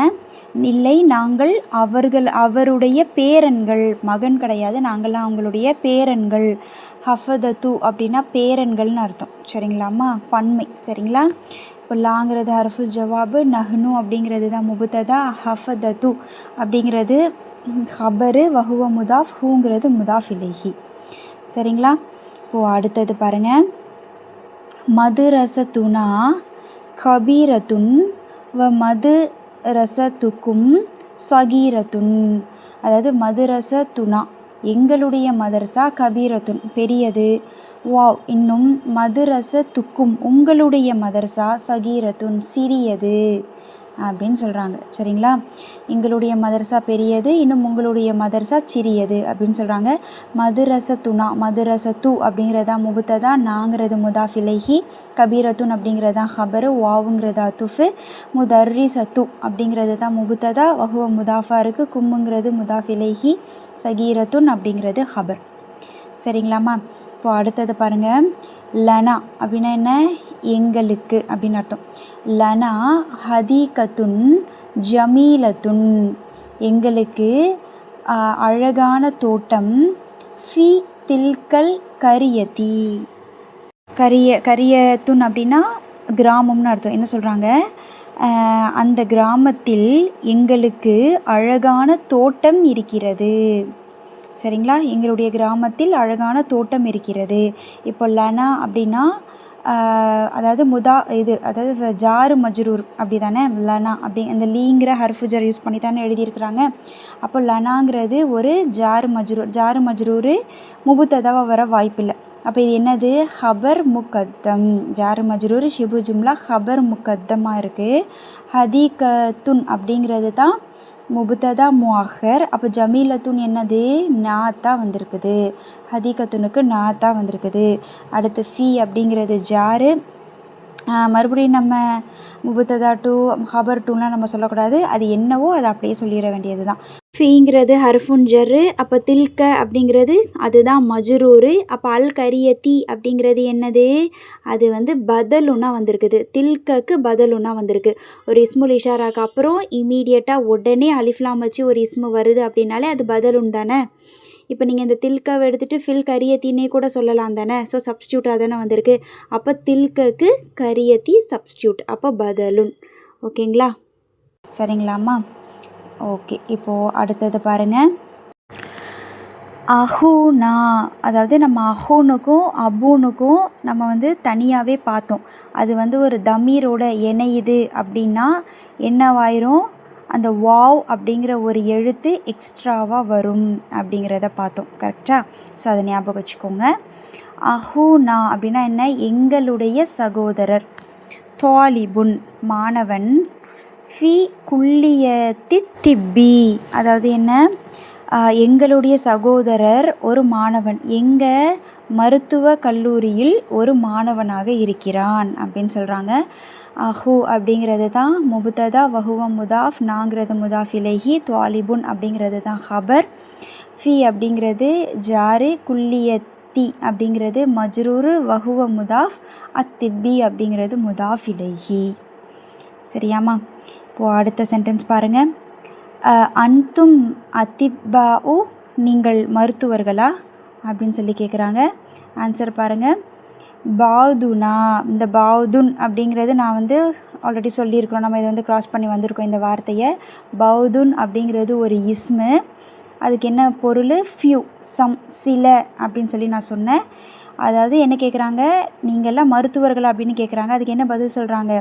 இல்லை, நாங்கள் அவருடைய பேரன்கள், மகன் கிடையாது, நாங்கள்லாம் அவங்களுடைய பேரன்கள். ஹஃபதத்து அப்படின்னா பேரன்கள்னு அர்த்தம். சரிங்களாம்மா? பன்மை. சரிங்களா? இப்போ லாங்கிறது ஹர்ஃபுல் ஜவாபு, நஹ்னு அப்படிங்கிறது தான் முபத்ததா, ஹஃபதத்து அப்படிங்கிறது ஹபரு வஹுவ முதாஃப், ஹூங்கிறது முதாஃப் இலைஹி. சரிங்களா? இப்போது அடுத்தது பாருங்கள். மதுரசத்துனா கபீரத்துன் வ மதுரசத்துக்கும் சகீரத்துன். அதாவது மதுரசத்துனா எங்களுடைய மதரசா, கபீரத்துன் பெரியது, வாவ் இன்னும் மதுரசத்துக்கும் உங்களுடைய மதரசா, சகீரத்துன் சிறியது அப்படின்னு சொல்கிறாங்க. சரிங்களா? எங்களுடைய மதரசா பெரியது, இன்னும் உங்களுடைய மதரசா சிறியது அப்படின்னு சொல்கிறாங்க. மதுரசத்துனா, மதுரசத்து அப்படிங்கிறதா முபத்ததா, நாங்கிறது முதாஃப் இலைஹி, கபீரத்துன் அப்படிங்கிறது தான் ஹபரு, வாவுங்கிறது அத்துஃபு, முதர்ரிசத்து அப்படிங்கிறது தான் முபத்ததா, வஹுவ முதாஃபா இருக்குது, கும்முங்கிறது முதாஃப் இலைஹி, சகீரத்துன் அப்படிங்கிறது ஹபர். சரிங்களாம்மா? இப்போ அடுத்தது பாருங்கள். லனா அப்படின்னா என்ன? எங்களுக்கு அப்படின்னு அர்த்தம். லனா ஹதீகத்துன் ஜமீலத்துன், எங்களுக்கு அழகான தோட்டம், ஃபி தில்கல் கரியதி. கரியத்துன் அப்படின்னா கிராமம்னு அர்த்தம். என்ன சொல்கிறாங்க? அந்த கிராமத்தில் எங்களுக்கு அழகான தோட்டம் இருக்கிறது. சரிங்களா? எங்களுடைய கிராமத்தில் அழகான தோட்டம் இருக்கிறது. இப்போ லனா அப்படின்னா அதாவது அதாவது ஜாரு மஜ்ரூர் அப்படி தானே? லனா அப்படி அந்த லீங்கிற ஹர்ஃபுஜர் யூஸ் பண்ணி தானே எழுதியிருக்கிறாங்க. அப்போ லனாங்கிறது ஒரு ஜாரு மஜ்ரூர் முபத்ததாவாக வர வாய்ப்பில்லை. அப்போ இது என்னது? ஹபர் முகத்தம். ஜாரு மஜ்ரூர் ஷிபு ஜும்லா ஹபர் முகத்தமாக இருக்குது. ஹதீகத்துன் அப்படிங்கிறது தான் முபத்ததா முஅக்கர். அப்போ ஜமீலத்துன் என்னது? நாத்தா வந்திருக்குது. ஹதீகத்துனுக்கு நாத்தா வந்திருக்குது. அடுத்து ஃபி அப்படிங்கிறது ஜாரு. மறுபடியும் நம்ம முபத்ததா டூ ஹபர் டூலாம் நம்ம சொல்லக்கூடாது. அது என்னவோ அதை அப்படியே சொல்லிட வேண்டியது தான். ஃபீங்கிறது ஹர்ஃபுன் ஜர்ரு. அப்போ தில்க அப்படிங்கிறது அதுதான் மஜ்ரூரு. அப்போ அல் கரியத்தி அப்படிங்கிறது என்னது? அது வந்து பதலுன்னா வந்திருக்குது. தில்கக்கு பதலுன்னா வந்திருக்கு. ஒரு இஸ்முல் இஷாராக்கு அப்புறம் இமீடியட்டாக உடனே அலிஃப்லாம் வச்சு ஒரு இஸ்மு வருது அப்படின்னாலே அது பதலுன் தானே? இப்போ நீங்கள் இந்த தில்காவை எடுத்துகிட்டு ஃபில் கரியத்தின்னே கூட சொல்லலாம் தானே? ஸோ சப்ஸ்டியூட்டாக தானே வந்திருக்கு. அப்போ தில்கக்கு கரியத்தி சப்ஸ்டியூட், அப்போ பதலுன். ஓகேங்களா? சரிங்களாம்மா? ஓகே. இப்போது அடுத்தது பாருங்கள். அஹூனா, அதாவது நம்ம அஹூனுக்கும் அபூனுக்கும் நம்ம வந்து தனியாகவே பார்த்தோம். அது வந்து ஒரு தமீரோட இணையுது அப்படின்னா என்னவாயிரும்? அந்த வாவ் அப்படிங்கிற ஒரு எழுத்து எக்ஸ்ட்ராவாக வரும் அப்படிங்கிறத பார்த்தோம். கரெக்டாக? ஸோ அதை ஞாபகம் வச்சுக்கோங்க. அஹூனா அப்படின்னா என்ன? எங்களுடைய சகோதரர். தாலிபுன் மாணவன். ஃபி குல்லியத்தி திப்பி, அதாவது என்ன? எங்களுடைய சகோதரர் ஒரு மாணவன். எங்கே? மருத்துவ கல்லூரியில் ஒரு மாணவனாக இருக்கிறான் அப்படின்னு சொல்கிறாங்க. ஹூ அப்படிங்கிறது தான் முபுத்ததா, வஹுவ முதாஃப், நாங்கிறது முதாஃப் இலைஹி, துவாலிபுன் அப்படிங்கிறது தான் ஹபர், ஃபி அப்படிங்கிறது ஜாரு, குல்லியத்தி அப்படிங்கிறது மஜ்ரூரு, வஹுவ முதாஃப், அத்திப்பி அப்படிங்கிறது முதாஃப் இலைஹி. சரியாம்மா? இப்போது அடுத்த சென்டென்ஸ் பாருங்கள். அன்தும் அத்திப்பாஉ, நீங்கள் மருத்துவர்களா அப்படின்னு சொல்லி கேட்குறாங்க. ஆன்சர் பாருங்கள். பாதுனா, இந்த பாதுன் அப்படிங்கிறது நான் வந்து ஆல்ரெடி சொல்லியிருக்கிறோம், நம்ம இதை வந்து க்ராஸ் பண்ணி வந்திருக்கோம் இந்த வார்த்தையை. பௌதுன் அப்படிங்கிறது ஒரு இஸ்மு, அதுக்கு என்ன பொருள்? ஃபியூ, சம், சில அப்படின்னு சொல்லி நான் சொன்னேன். அதாவது என்ன கேட்குறாங்க, நீங்கள்லாம் மருத்துவர்களா அப்படின்னு கேட்குறாங்க. அதுக்கு என்ன பதில் சொல்கிறாங்க?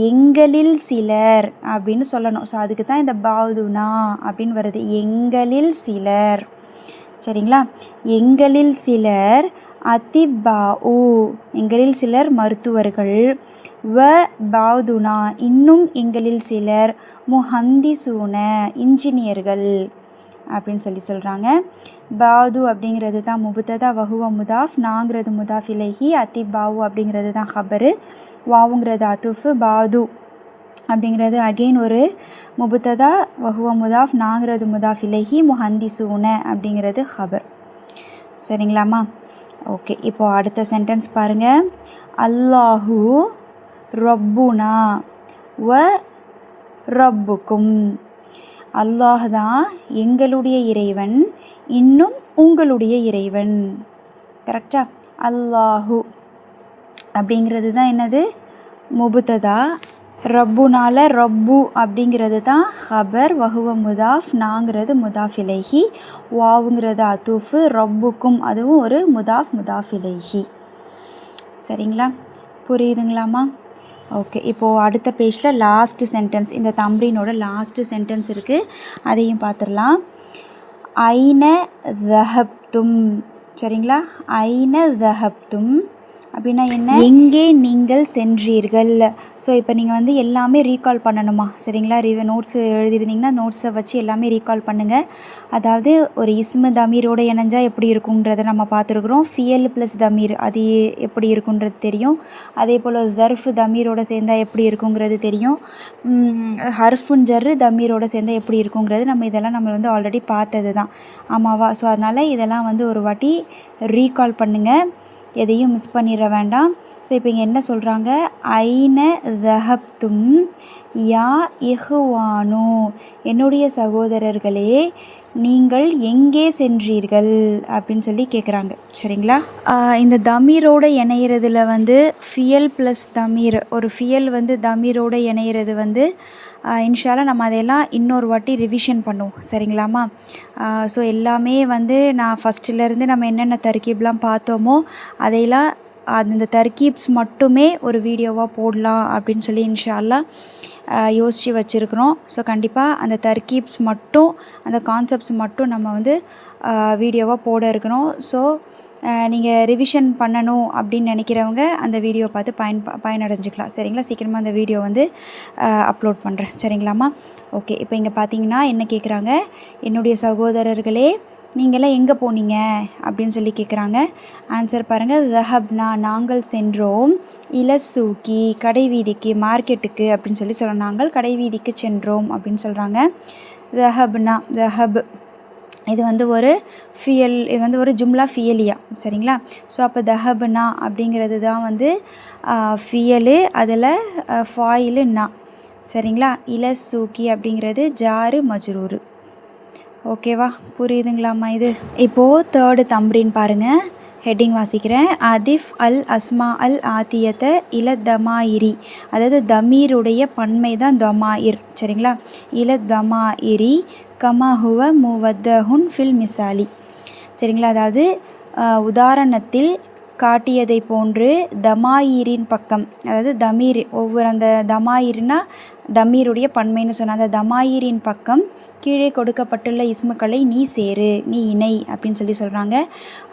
எங்களில் சிலர் அப்படின்னு சொல்லணும். ஸோ அதுக்கு தான் இந்த பாதுனா அப்படின்னு வருது, எங்களில் சிலர். சரிங்களா? எங்களில் சிலர் அத்திப்பாஉ, எங்களில் சிலர் மருத்துவர்கள், வ பாதுனா, இன்னும் எங்களில் சிலர் முஹந்திசூன, இன்ஜினியர்கள் அப்படின்னு சொல்லி சொல்கிறாங்க. பாது அப்படிங்கிறது தான் முபுத்ததா, வஹுவ முதாஃப், நாங்கிறது முதாஃப் இலைஹி, அத்திப்பாஉ அப்படிங்கிறது தான் ஹபரு, வாவுங்கிறது அத்துஃபு, பாது அப்படிங்கிறது அகெயின் ஒரு முபுத்ததா, வஹுவ முதாஃப், நாங்கிறது முதாஃப் இலைஹி, முஹந்திசூன அப்படிங்கிறது ஹபர். சரிங்களாம்மா? ஓகே, இப்போது அடுத்த சென்டென்ஸ் பாருங்கள். அல்லாஹு ரப்புனா வ ரப்புக்கும், அல்லாஹ் தான் எங்களுடைய இறைவன், இன்னும் உங்களுடைய இறைவன். கரெக்டா? அல்லாஹு அப்படிங்கிறது தான் என்னது? முபுத்ததா. ரப்புனால ரப்பு அப்படிங்கிறது தான் ஹபர், வஹுவ முதாஃப், நாங்கிறது முதாஃப் இலைஹி, வாவுங்கிறது அத்தூஃபு, ரப்புக்கும் அதுவும் ஒரு முதாஃப், முதாஃப் இலைஹி. சரிங்களா? புரியுதுங்களாம்மா? ஓகே, இப்போது அடுத்த பேஜில் லாஸ்ட்டு சென்டென்ஸ், இந்த தம்ரீனோட லாஸ்ட்டு சென்டென்ஸ் இருக்குது, அதையும் பார்த்துடலாம். ஐன தஹப்தும். சரிங்களா? ஐன தஹப்தும் அப்படின்னா என்ன? எங்கே நீங்கள் சென்றீர்கள். ஸோ இப்போ நீங்கள் வந்து எல்லாமே ரீகால் பண்ணணுமா? சரிங்களா? நோட்ஸ் எழுதியிருந்தீங்கன்னா நோட்ஸை வச்சு எல்லாமே ரீகால் பண்ணுங்கள். அதாவது ஒரு இஸ்மு தமீரோடு இணைஞ்சால் எப்படி இருக்குன்றதை நம்ம பார்த்துருக்குறோம். ஃபியல் ப்ளஸ் தமீர் அது எப்படி இருக்குன்றது தெரியும். அதே போல் ஜர்ஃப் தமீரோடு சேர்ந்தால் எப்படி இருக்குங்கிறது தெரியும். ஹர்ஃபுன் ஜர்ரு தமீரோடு சேர்ந்தால் எப்படி இருக்குங்கிறது இதெல்லாம் நம்ம வந்து ஆல்ரெடி பார்த்தது தான், ஆமாவா? ஸோ அதனால் இதெல்லாம் வந்து ஒரு வாட்டி ரீகால் பண்ணுங்கள், எதையும் மிஸ் பண்ணிட வேண்டாம். ஸோ இப்போ இங்கே என்ன சொல்கிறாங்க? ஐன தஹப்தும் யா இஹ்வானு, என்னுடைய சகோதரர்களே நீங்கள் எங்கே சென்றீர்கள் அப்படின்னு சொல்லி கேட்குறாங்க. சரிங்களா? இந்த தமீரோடு இணையிறதுல வந்து ஃபியல் ப்ளஸ் தமீர், ஒரு ஃபியல் வந்து தமீரோடு இணையிறது வந்து இன்ஷால்லா நம்ம அதையெல்லாம் இன்னொரு வாட்டி ரிவிஷன் பண்ணுவோம். சரிங்களாம்மா? ஸோ எல்லாமே வந்து நான் ஃபஸ்ட்டிலேருந்து நம்ம என்னென்ன தர்கீப்லாம் பார்த்தோமோ அதையெல்லாம் அந்த தர்கீப்ஸ் மட்டுமே ஒரு வீடியோவாக போடலாம் அப்படின்னு சொல்லி இன்ஷால்லா யோசித்து வச்சுருக்குறோம். ஸோ கண்டிப்பாக அந்த தர்கீப்ஸ் மட்டும், அந்த கான்செப்ட்ஸ் மட்டும் நம்ம வந்து வீடியோவாக போட இருக்கணும். ஸோ நீங்கள் ரிவிஷன் பண்ணணும் அப்படின்னு நினைக்கிறவங்க அந்த வீடியோ பார்த்து பயனடைஞ்சிக்கலாம். சரிங்களா? சீக்கிரமாக அந்த வீடியோ வந்து அப்லோட் பண்ணுறேன். சரிங்களாம்மா? ஓகே, இப்போ இங்கே பார்த்தீங்கன்னா என்ன கேட்குறாங்க? என்னுடைய சகோதரர்களே நீங்களாம் எங்கே போனீங்க அப்படின்னு சொல்லி கேட்குறாங்க. ஆன்சர் பாருங்கள். ஜஹப்னா, நாங்கள் சென்றோம், இலசூக்கி, கடை வீதிக்கு, மார்க்கெட்டுக்கு அப்படின்னு சொல்லி சொல்கிறோம். நாங்கள் கடை வீதிக்கு சென்றோம் அப்படின்னு சொல்கிறாங்க. ஜஹப்னா, ஜஹப் இது வந்து ஒரு ஃபியல், இது வந்து ஒரு ஜும்லா ஃபியலியா. சரிங்களா? ஸோ அப்போ தஹப்னா அப்படிங்கிறது தான் வந்து ஃபியலு, அதில் ஃபாயிலு நா. சரிங்களா? இலசூக்கி அப்படிங்கிறது ஜாரு மஜ்ரூரு. ஓகேவா? புரியுதுங்களாம்மா? இது இப்போது தேர்டு தம்ரீன் பாருங்கள், ஹெட்டிங் வாசிக்கிறேன். அதிஃப் அல் அஸ்மா அல் ஆத்தியத்தை இல தமாயிரி, அதாவது தமீருடைய பன்மை தான் தமாயிர். சரிங்களா? இல தமாயிரி கமஹுவ முவத்தஹுன் ஃபில் மிசாலி. சரிங்களா? அதாவது உதாரணத்தில் காட்டியதை போன்று தமாயிரின் பக்கம், அதாவது தமீர், ஒவ்வொரு அந்த தமாயிர்னா தமீருடைய பன்மைன்னு சொன்ன அந்த தமாயிரின் பக்கம் கீழே கொடுக்கப்பட்டுள்ள இஸ்முக்களை நீ சேரு, நீ இணை அப்படின்னு சொல்லி சொல்கிறாங்க.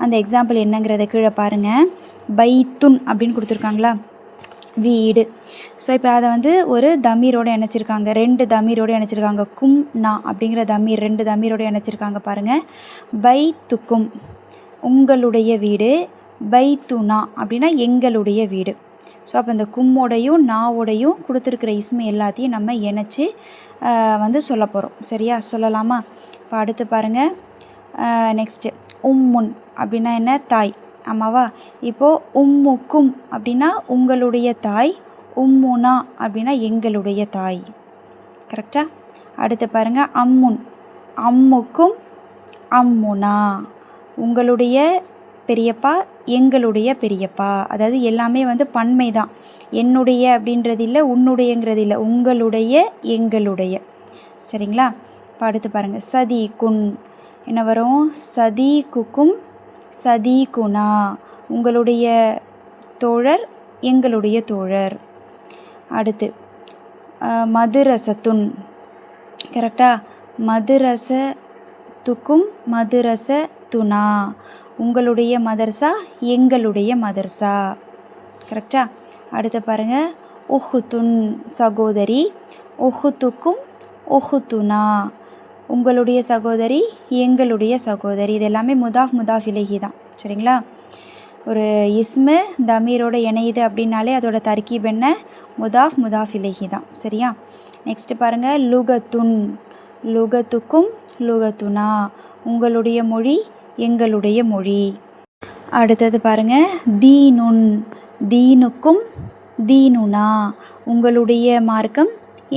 அந்த எக்ஸாம்பிள் என்னங்கிறத கீழே பாருங்கள். பைத்துன் அப்படின்னு கொடுத்துருக்காங்களா, வீடு. ஸோ இப்போ அதை வந்து ஒரு தமீரோடு இணைச்சிருக்காங்க, 2 தமீரோடு இணைச்சிருக்காங்க. கும் நா அப்படிங்கிற தமீர் 2 தமீரோடு இணைச்சிருக்காங்க பாருங்கள். பைத்துக்கும், உங்களுடைய வீடு. பைத்துனா அப்படின்னா எங்களுடைய வீடு. ஸோ அப்போ இந்த கும்மோடையும் நாவோடையும் கொடுத்துருக்கிற இஸ்மு எல்லாத்தையும் நம்ம இணைச்சி வந்து சொல்ல போகிறோம். சரியா, சொல்லலாமா? இப்போ அடுத்து பாருங்கள். நெக்ஸ்ட்டு உம்முன் அப்படின்னா என்ன? தாய். ஆமாவா? இப்போது உம்முக்கும் அப்படின்னா உங்களுடைய தாய், உம்முனா அப்படின்னா எங்களுடைய தாய். கரெக்டாக? அடுத்து பாருங்கள். அம்முன், அம்முக்கும் அம்முனா உங்களுடைய பெரியப்பா, எங்களுடைய பெரியப்பா. அதாவது எல்லாமே வந்து பன்மை தான். என்னுடைய அப்படின்றது இல்லை, உன்னுடையங்கிறது இல்லை, உங்களுடைய எங்களுடைய. சரிங்களா? இப்போ அடுத்து பாருங்கள். சதீகுன் என்ன வரும்? சதீகுக்கும் சதீகுனா உங்களுடைய தோழர், எங்களுடைய தோழர். அடுத்து மதுரசத்துன். கரெக்டாக? மதுரசத்துக்கும் மதுரசத்துனா உங்களுடைய மதர்சா, எங்களுடைய மதர்சா. கரெக்டாக? அடுத்து பாருங்கள். ஒஹுத்துன் சகோதரி, ஒஹுத்துக்கும் ஒஹுத்துனா உங்களுடைய சகோதரி, எங்களுடைய சகோதரி. இது எல்லாமே முதாஃப் இலைஹி தான். சரிங்களா? ஒரு இஸ்மு தமீரோட இணையுது அப்படின்னாலே அதோட தர்கீப் என்ன? முதாஃப் இலைஹி தான். சரியா? நெக்ஸ்ட்டு பாருங்கள். லுகத்துன், லுகத்துக்கும் லுகத்துனா உங்களுடைய மொழி, எங்களுடைய மொழி. அடுத்தது பாருங்கள். தீனுன், தீனுக்கும் தீனுனா உங்களுடைய மார்க்கம்,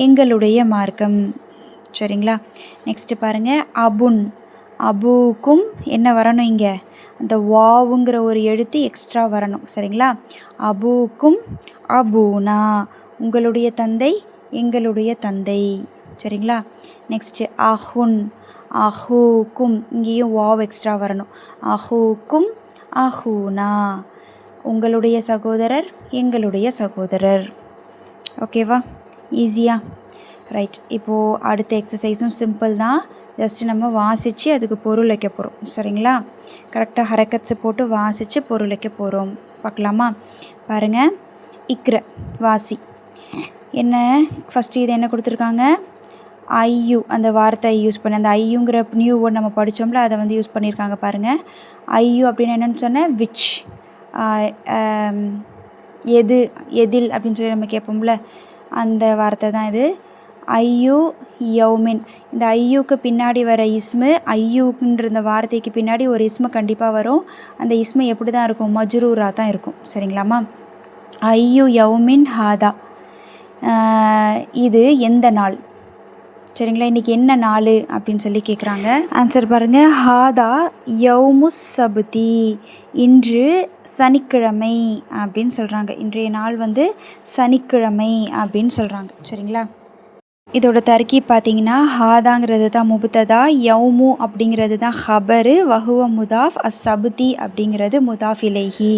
எங்களுடைய மார்க்கம். சரிங்களா? நெக்ஸ்ட்டு பாருங்கள். அபுன், அபுக்கும் என்ன வரணும்? இங்கே அந்த வாவுங்கிற ஒரு எழுத்து எக்ஸ்ட்ரா வரணும். சரிங்களா? அபுக்கும் அபூனா உங்களுடைய தந்தை, எங்களுடைய தந்தை. சரிங்களா? நெக்ஸ்ட்டு அஹுன், அஹூக்கும் இங்கேயும் வாவ் எக்ஸ்ட்ரா வரணும். அஹூக்கும் அஹூனா உங்களுடைய சகோதரர், எங்களுடைய சகோதரர். ஓகேவா? ஈஸியா? ரைட். இப்போது அடுத்த எக்ஸசைஸும் சிம்பிள் தான். ஜஸ்ட்டு நம்ம வாசித்து அதுக்கு பொருள் வைக்க போகிறோம். சரிங்களா? கரெக்டாக ஹரக்கட்ஸு போட்டு வாசித்து பொருள் வைக்க போகிறோம். பார்க்கலாமா? பாருங்கள். இக்ர வாசி. என்ன ஃபஸ்ட்டு இது என்ன கொடுத்துருக்காங்க? ஐயு அந்த வார்த்தை யூஸ் பண்ணி, அந்த ஐயுங்கிற நியூ வேர்ட் நம்ம படித்தோம்ல, அதை வந்து யூஸ் பண்ணியிருக்காங்க. பாருங்கள். ஐயு அப்படின்னு என்னென்னு சொன்னேன்? விச், எது, எதில் அப்படின்னு சொல்லி நம்ம கேட்போம்ல, அந்த வார்த்தை தான் இது. ஐயு யௌமின். இந்த ஐயுக்கு பின்னாடி வர இஸ்மு, ஐயுக்குன்ற இந்த வார்த்தைக்கு பின்னாடி ஒரு இஸ்மு கண்டிப்பாக வரும். அந்த இஸ்மு எப்படி தான் இருக்கும்? மஜ்ரூராக தான் இருக்கும். சரிங்களாம்மா? ஐயு யௌமின் ஹாதா, இது எந்த நாள்? சரிங்களா? இன்றைக்கி என்ன நாள் அப்படின்னு சொல்லி கேட்குறாங்க. ஆன்சர் பாருங்கள். ஹாதா யௌமுஸ் சபுதி, இன்று சனிக்கிழமை அப்படின்னு சொல்கிறாங்க. இன்றைய நாள் வந்து சனிக்கிழமை அப்படின்னு சொல்கிறாங்க. சரிங்களா? இதோட தர்கீப் பார்த்தீங்கன்னா ஹாதாங்கிறது தான் முபுத்ததா, யௌமு அப்படிங்கிறது தான் ஹபரு, வஹுவ முதாஃப், அஸ்ஸபுதி அப்படிங்கிறது முதாஃப் இலைஹி.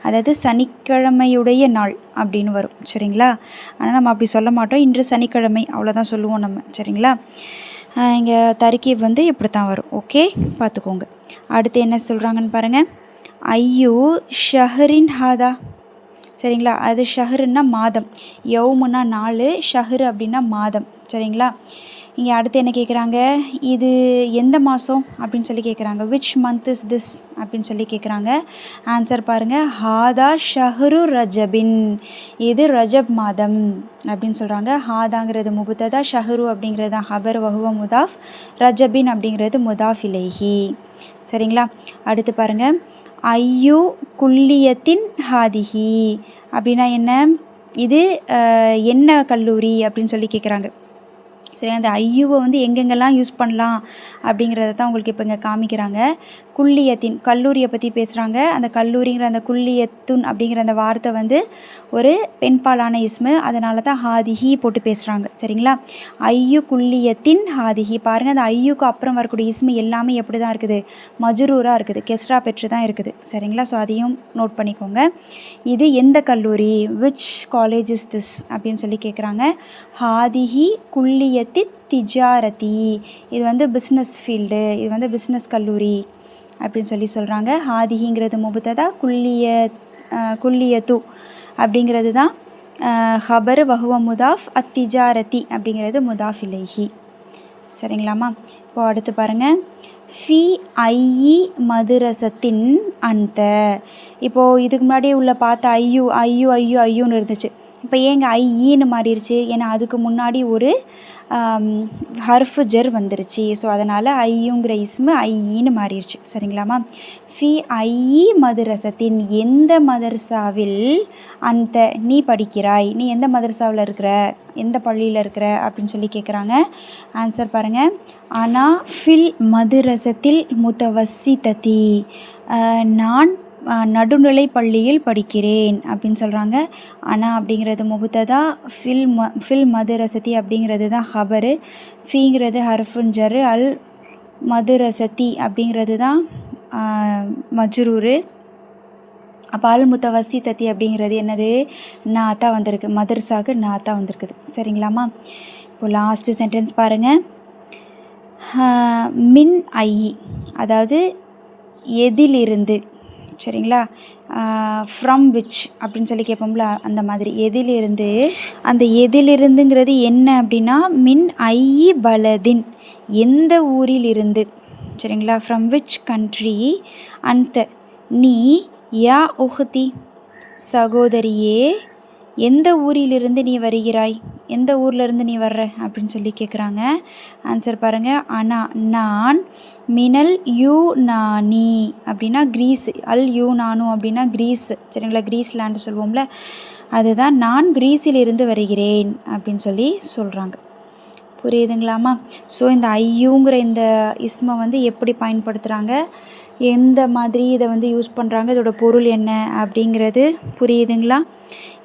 அதாவது சனிக்கிழமையுடைய நாள் அப்படின்னு வரும். சரிங்களா? ஆனால் நம்ம அப்படி சொல்ல மாட்டோம். இன்று சனிக்கிழமை அவ்வளோதான் சொல்லுவோம் நம்ம. சரிங்களா? இங்கே தர்கீப் வந்து இப்படி தான் வரும். ஓகே, பார்த்துக்கோங்க. அடுத்து என்ன சொல்கிறாங்கன்னு பாருங்கள். ஐயு ஷஹரின் ஹாதா. சரிங்களா? அது ஷஹருன்னா மாதம், யௌமுன்னா நாள், ஷஹரு அப்படின்னா மாதம். சரிங்களா? இங்கே அடுத்து என்ன கேட்குறாங்க? இது எந்த மாதம் அப்படின்னு சொல்லி கேட்குறாங்க. விச் மந்த் இஸ் திஸ் அப்படின்னு சொல்லி கேட்குறாங்க. ஆன்சர் பாருங்கள். ஹாதா ஷஹரு ரஜபின், இது ரஜப் மாதம் அப்படின்னு சொல்கிறாங்க. ஹாதாங்கிறது முபுத்ததா, ஷஹரு அப்படிங்கிறது தான் ஹபர், வஹுவ முதாஃப், ரஜபின் அப்படிங்கிறது முதாஃப் இலைஹி. சரிங்களா? அடுத்து பாருங்கள். ஐயு குல்லியத்தின் ஹாதிஹி அப்படின்னா என்ன? இது என்ன கல்லூரி அப்படின்னு சொல்லி கேட்குறாங்க. சரி, அந்த ஐயுவை வந்து எங்கெங்கெல்லாம் யூஸ் பண்ணலாம் அப்படிங்கிறத தான் உங்களுக்கு இப்போ இங்கே காமிக்கிறாங்க. குல்லியத்தின் கல்லூரியை பற்றி பேசுகிறாங்க. அந்த கல்லூரிங்கிற அந்த குல்லியத்துன் அப்படிங்கிற அந்த வார்த்தை வந்து ஒரு பெண்பாலான இஸ்மு, அதனால தான் ஹாதிஹி போட்டு பேசுகிறாங்க. சரிங்களா? ஐயு குல்லியத்தின் ஹாதிஹி. பாருங்கள், அந்த ஐயுக்கு அப்புறம் வரக்கூடிய இஸ்மு எல்லாமே எப்படி தான் இருக்குது? மஜ்ரூராக இருக்குது, கெஸ்ரா பெற்று தான் இருக்குது. சரிங்களா? ஸோ அதையும் நோட் பண்ணிக்கோங்க. இது எந்த கல்லூரி? விச் காலேஜ் இஸ் திஸ் அப்படின்னு சொல்லி கேட்குறாங்க. ஹாதிஹி குல்லியத்தி திஜாரதி, இது வந்து பிஸ்னஸ் ஃபீல்டு, இது வந்து பிஸ்னஸ் கல்லூரி அப்படின்னு சொல்லி சொல்கிறாங்க. ஹாதிஹிங்கிறது முபுத்ததா, குல்லியத்து அப்படிங்கிறது தான் ஹபர், வஹுவ முதாஃப், அத்திஜாரதி அப்படிங்கிறது முதாஃப் இலைஹி. சரிங்களாம்மா? இப்போது அடுத்து பாருங்கள். ஃபி ஐயி மதுரசத்தின் அந்த. இப்போது இதுக்கு முன்னாடி உள்ள பார்த்த ஐயுன்னு இருந்துச்சு. இப்போ ஏங்க ஐயின்னு மாறிடுச்சு? ஏன்னா அதுக்கு முன்னாடி ஒரு ஹர்ஃபு ஜர் வந்துருச்சு. ஸோ அதனால் ஐயுங்கிற இஸ்மு ஐயின்னு மாறிடுச்சு. சரிங்களாம்மா? ஃபி ஐயி மதுரசத்தின், எந்த மதர்சாவில் அந்த நீ படிக்கிறாய், நீ எந்த மதரசாவில் இருக்கிற, எந்த பள்ளியில் இருக்கிற அப்படின்னு சொல்லி கேட்குறாங்க. ஆன்சர் பாருங்கள். ஆனால் ஃபில் மதுரசத்தில் முத்தவசிததி, நான் நடுநிலை பள்ளியில் படிக்கிறேன் அப்படின்னு சொல்கிறாங்க. ஆனால் அப்படிங்கிறது முபத்ததா, ஃபில் மதுரசதி அப்படிங்கிறது தான் ஹபரு, ஃபீங்கிறது ஹர்ஃபுன் ஜர், அல் மதுரசதி அப்படிங்கிறது தான் மஜ்ரூரு. அப்போ அல் முத்தவசிததி அப்படிங்கிறது என்னது? நாத்தா வந்திருக்கு. மதர்சாவுக்கு நாத்தா வந்திருக்குது. சரிங்களாம்மா? இப்போ லாஸ்ட்டு சென்டென்ஸ் பாருங்கள். மின் ஐ, அதாவது எதிலிருந்து. சரிங்களா? ஃப்ரம் விச் அப்படின்னு சொல்லி கேட்போம்ல, அந்த மாதிரி எதிலிருந்து. அந்த எதிலிருந்துங்கிறது என்ன அப்படின்னா மின் ஐ பலதின், எந்த ஊரிலிருந்து. சரிங்களா? ஃப்ரம் விச் கண்ட்ரி அந்த நீ, யா உஹ்தி சகோதரியே, எந்த ஊரிலிருந்து நீ வருகிறாய், எந்த ஊர்லேருந்து நீ வர்ற அப்படின்னு சொல்லி கேட்குறாங்க. ஆன்சர் பாருங்கள். ஆனால் நான், மினல் யூ நானி அப்படின்னா கிரீஸ், அல் யூ நானு அப்படின்னா கிரீஸ். சரிங்களா? கிரீஸ் லேண்டு சொல்லுவோம்ல, அதுதான் நான் கிரீஸிலிருந்து வருகிறேன் அப்படின்னு சொல்லி சொல்கிறாங்க. புரியுதுங்களாம்மா? ஸோ இந்த ஐயுங்கிற இந்த இஸ்மை வந்து எப்படி பயன்படுத்துகிறாங்க, எந்த மாதிரி இதை வந்து யூஸ் பண்ணுறாங்க, இதோட பொருள் என்ன அப்படிங்கிறது புரியுதுங்களா?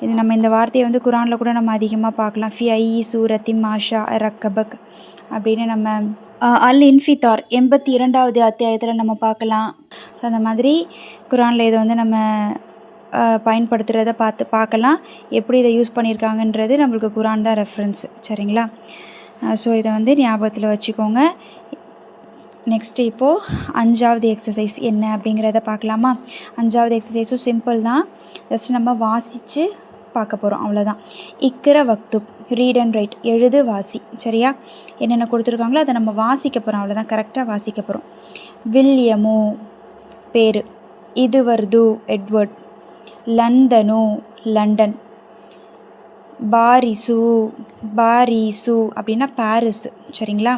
இது நம்ம இந்த வார்த்தையை வந்து குரானில் கூட நம்ம அதிகமாக பார்க்கலாம். ஃபி ஐ சூரத்தி மாஷா ரக்கபக் அப்படின்னு நம்ம அல் இன்ஃபித்தார் 82வது அத்தியாயத்தில் நம்ம பார்க்கலாம். ஸோ அந்த மாதிரி குரானில் இதை வந்து நம்ம பயன்படுத்துகிறத பார்க்கலாம். எப்படி இதை யூஸ் பண்ணியிருக்காங்கன்றது நம்மளுக்கு குரான் தான் ரெஃபரன்ஸ். சரிங்களா? ஸோ இதை வந்து ஞாபகத்தில் வச்சுக்கோங்க. நெக்ஸ்ட்டு இப்போது 5வது எக்ஸசைஸ் என்ன அப்படிங்கிறத பார்க்கலாமா? 5வது எக்ஸசைஸும் சிம்பிள் தான். ஜஸ்ட் நம்ம வாசித்து பார்க்க போகிறோம், அவ்வளோதான். இக்கிற வக்துப், ரீட் அண்ட் ரைட், எழுது வாசி. சரியா? என்னென்ன கொடுத்துருக்காங்களோ அதை நம்ம வாசிக்க போகிறோம், அவ்வளோதான். கரெக்டாக வாசிக்க போகிறோம். வில்லியமு பேர், இது வர்து எட்வர்ட், லண்டனு லண்டன், பாரிசு அப்படின்னா பாரிஸ். சரிங்களா?